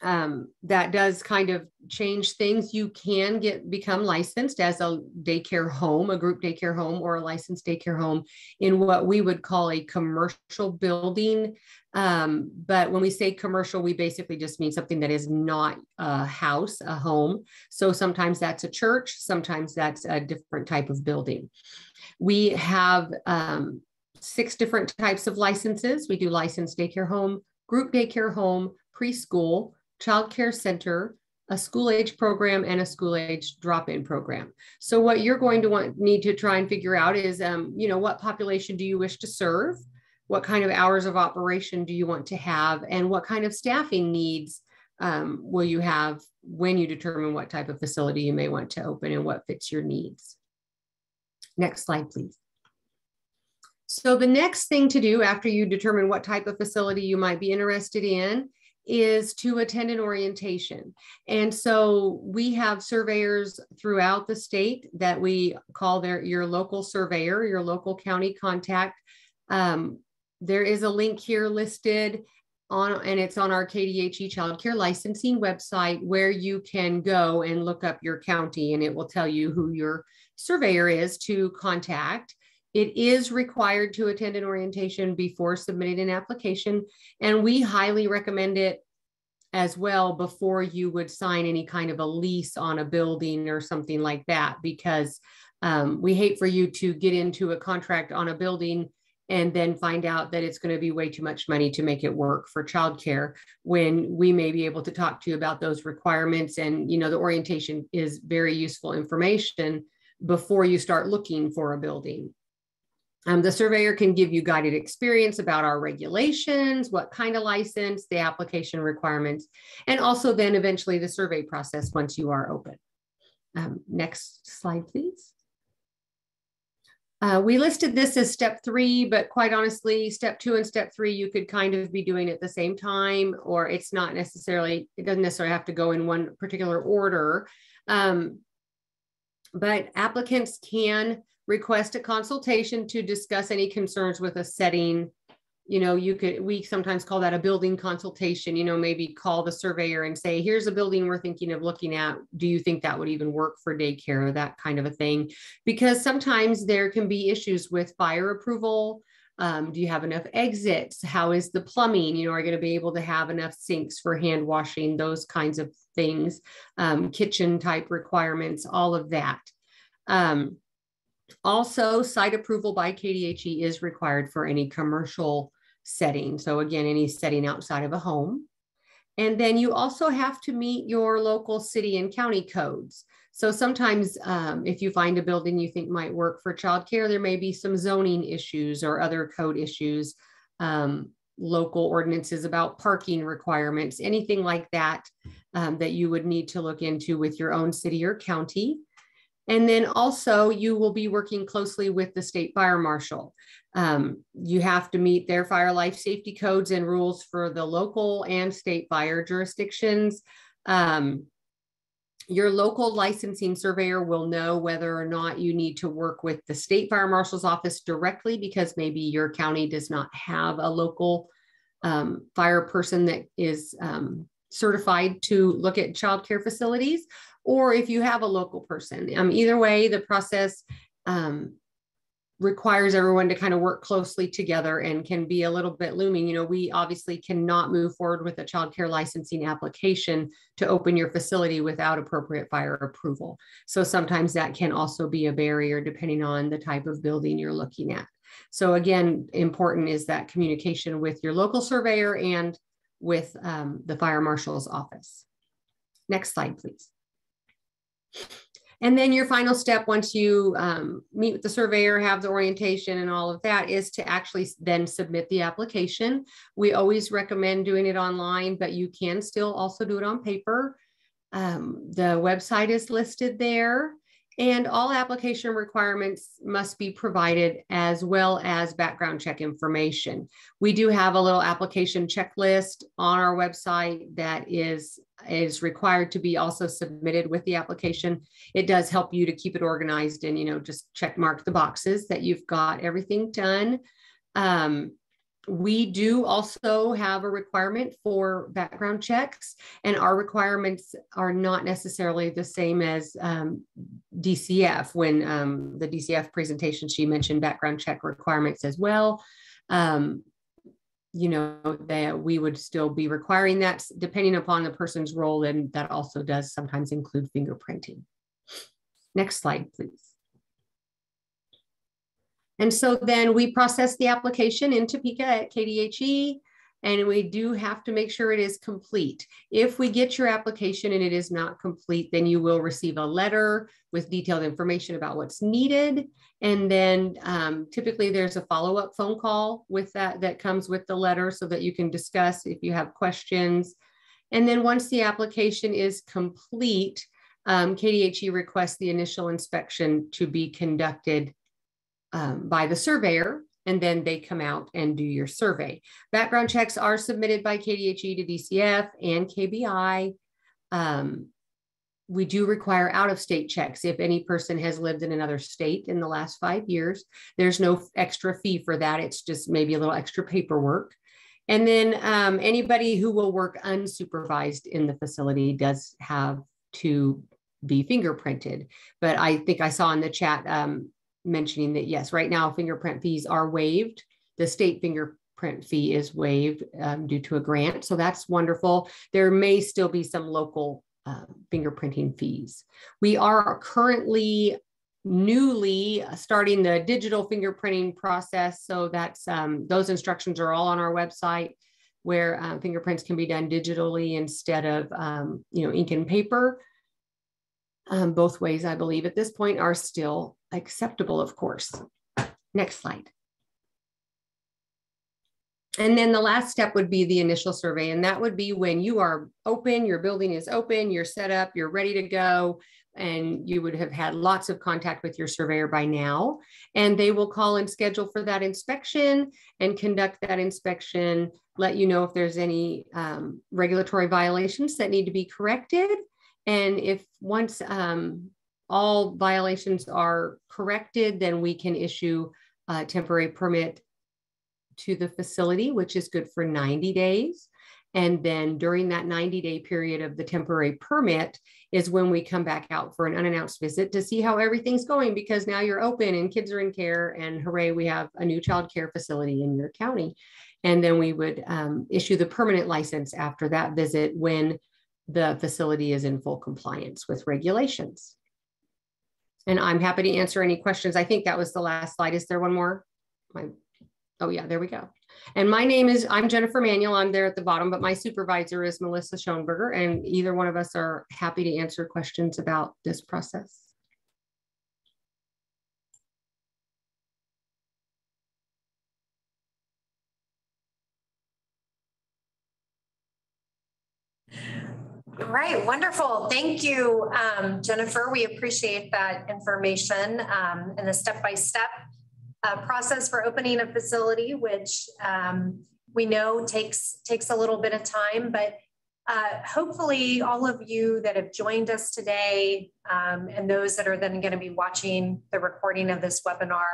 that does kind of change things. You can become licensed as a daycare home, a group daycare home, or a licensed daycare home in what we would call a commercial building. But when we say commercial, we basically just mean something that is not a house, a home. So sometimes that's a church, sometimes that's a different type of building. We have 6 different types of licenses. We do licensed daycare home, group daycare home, preschool, child care center, a school age program, and a school age drop-in program. So what you're going to need to try and figure out is, you know, what population do you wish to serve? What kind of hours of operation do you want to have? And what kind of staffing needs will you have when you determine what type of facility you may want to open and what fits your needs? Next slide, please. So the next thing to do after you determine what type of facility you might be interested in is to attend an orientation. And so we have surveyors throughout the state that we call your local surveyor, your local county contact. There is a link here listed and it's on our KDHE Child Care Licensing website where you can go and look up your county and it will tell you who your surveyor is to contact. It is required to attend an orientation before submitting an application, and we highly recommend it as well before you would sign any kind of a lease on a building or something like that, because we hate for you to get into a contract on a building and then find out that it's going to be way too much money to make it work for childcare, when we may be able to talk to you about those requirements. And, you know, the orientation is very useful information before you start looking for a building. The surveyor can give you guided experience about our regulations, what kind of license, the application requirements, and also then eventually the survey process once you are open. Next slide, please. We listed this as step 3, but quite honestly, step 2 and step 3, you could kind of be doing at the same time, or it doesn't necessarily have to go in one particular order. But applicants can request a consultation to discuss any concerns with a setting. You know, we sometimes call that a building consultation. You know, maybe call the surveyor and say, here's a building we're thinking of looking at. Do you think that would even work for daycare? That kind of a thing. Because sometimes there can be issues with fire approval. Do you have enough exits? How is the plumbing? You know, are you going to be able to have enough sinks for hand washing? Those kinds of things. Kitchen type requirements, all of that. Also, site approval by KDHE is required for any commercial setting. So again, any setting outside of a home. And then you also have to meet your local city and county codes. So sometimes if you find a building you think might work for childcare, there may be some zoning issues or other code issues, local ordinances about parking requirements, anything like that, that you would need to look into with your own city or county. And then also you will be working closely with the state fire marshal. You have to meet their fire life safety codes and rules for the local and state fire jurisdictions. Your local licensing surveyor will know whether or not you need to work with the state fire marshal's office directly, because maybe your county does not have a local fire person that is certified to look at childcare facilities, or if you have a local person. Either way, the process requires everyone to kind of work closely together and can be a little bit looming. You know, we obviously cannot move forward with a childcare licensing application to open your facility without appropriate fire approval. So sometimes that can also be a barrier depending on the type of building you're looking at. So again, important is that communication with your local surveyor and with the fire marshal's office. Next slide, please. And then your final step, once you meet with the surveyor, have the orientation and all of that, is to actually then submit the application. We always recommend doing it online, but you can still also do it on paper. The website is listed there, and all application requirements must be provided, as well as background check information. We do have a little application checklist on our website that is required to be also submitted with the application. It does help you to keep it organized and, you know, just check mark the boxes that you've got everything done. We do also have a requirement for background checks, and our requirements are not necessarily the same as DCF. When the DCF presentation, she mentioned background check requirements as well. You know, that we would still be requiring that depending upon the person's role, and that also does sometimes include fingerprinting. Next slide, please. And so then we process the application into PICA at KDHE, and we do have to make sure it is complete. If we get your application and it is not complete, then you will receive a letter with detailed information about what's needed. And then typically there's a follow-up phone call with that comes with the letter, so that you can discuss if you have questions. And then once the application is complete, KDHE requests the initial inspection to be conducted by the surveyor, and then they come out and do your survey. Background checks are submitted by KDHE to DCF and KBI. We do require out-of-state checks. If any person has lived in another state in the last 5 years, there's no extra fee for that. It's just maybe a little extra paperwork. And then anybody who will work unsupervised in the facility does have to be fingerprinted. But I think I saw in the chat mentioning that, yes, right now fingerprint fees are waived. The state fingerprint fee is waived due to a grant. So that's wonderful. There may still be some local fingerprinting fees. We are currently newly starting the digital fingerprinting process. So that's those instructions are all on our website, where fingerprints can be done digitally instead of ink and paper. Both ways, I believe, at this point are still acceptable, of course. Next slide. And then the last step would be the initial survey. And that would be when you are open, your building is open, you're set up, you're ready to go. And you would have had lots of contact with your surveyor by now. And they will call and schedule for that inspection and conduct that inspection, let you know if there's any regulatory violations that need to be corrected. And if once all violations are corrected, then we can issue a temporary permit to the facility, which is good for 90 days. And then during that 90-day period of the temporary permit is when we come back out for an unannounced visit to see how everything's going, because now you're open and kids are in care, and hooray, we have a new child care facility in your county. And then we would issue the permanent license after that visit when the facility is in full compliance with regulations. And I'm happy to answer any questions. I think that was the last slide. Is there one more? Oh yeah, there we go. And I'm Jennifer Manuel. I'm there at the bottom, but my supervisor is Melissa Schoenberger, and either one of us are happy to answer questions about this process. All right, wonderful. Thank you, Jennifer. We appreciate that information and the step-by-step process for opening a facility, which we know takes a little bit of time, but hopefully all of you that have joined us today and those that are then going to be watching the recording of this webinar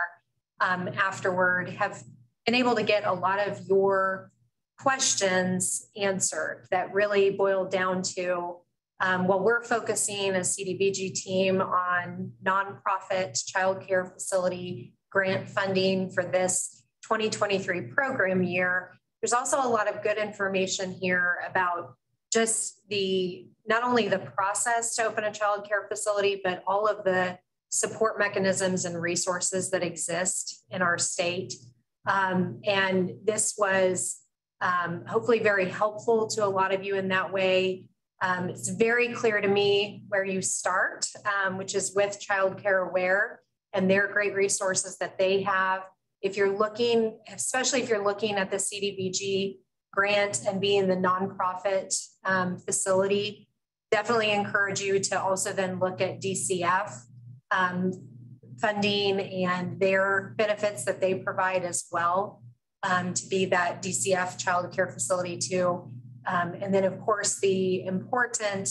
afterward have been able to get a lot of your questions answered that really boil down to while we're focusing as CDBG team on nonprofit childcare facility grant funding for this 2023 program year, there's also a lot of good information here about just not only the process to open a child care facility, but all of the support mechanisms and resources that exist in our state. And this was hopefully very helpful to a lot of you in that way. It's very clear to me where you start, which is with Child Care Aware and their great resources that they have. If you're looking, especially if you're looking at the CDBG grant and being the nonprofit facility, definitely encourage you to also then look at DCF funding and their benefits that they provide as well to be that DCF child care facility too. And then of course the important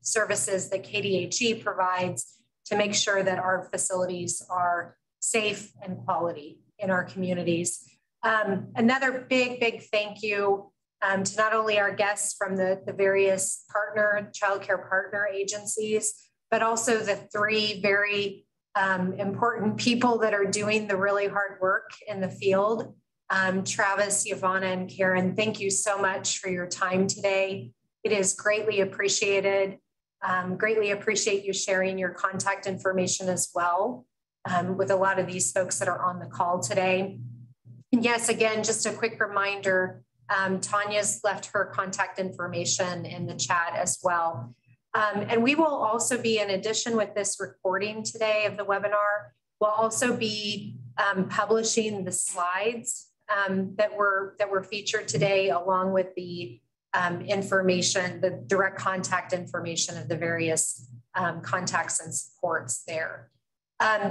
services that KDHE provides to make sure that our facilities are safe and quality in our communities. Another big thank you to not only our guests from the various childcare partner agencies, but also the three very important people that are doing the really hard work in the field. Travis, Yvonne, and Karen, thank you so much for your time today. It is greatly appreciated. Greatly appreciate you sharing your contact information as well with a lot of these folks that are on the call today. And yes, again, just a quick reminder, Tanya's left her contact information in the chat as well. And we will also be, in addition with this recording today of the webinar, we'll also be publishing the slides that were featured today, along with the information, the direct contact information of the various contacts and supports there.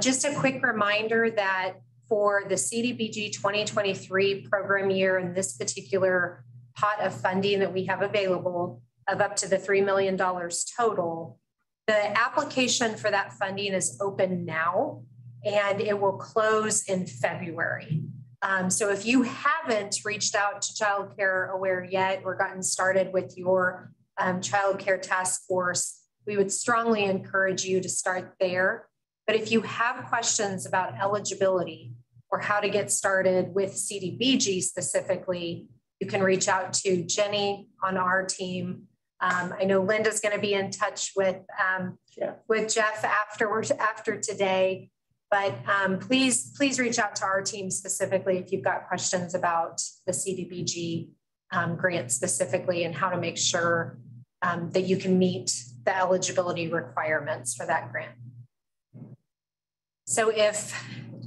Just a quick reminder that for the CDBG 2023 program year and this particular pot of funding that we have available of up to the $3 million total, the application for that funding is open now and it will close in February. So if you haven't reached out to Child Care Aware yet or gotten started with your child care task force, we would strongly encourage you to start there. But if you have questions about eligibility or how to get started with CDBG specifically, you can reach out to Jenny on our team. I know Linda's going to be in touch with Jeff after today. But please reach out to our team specifically if you've got questions about the CDBG grant specifically and how to make sure that you can meet the eligibility requirements for that grant. So if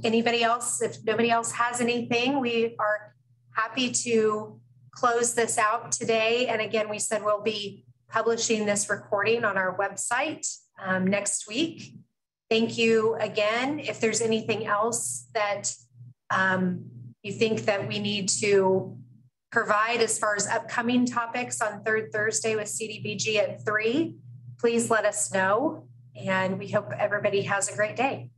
nobody else has anything, we are happy to close this out today. And again, we said we'll be publishing this recording on our website next week. Thank you again. If there's anything else that you think that we need to provide as far as upcoming topics on third Thursday with CDBG at 3, please let us know. And we hope everybody has a great day.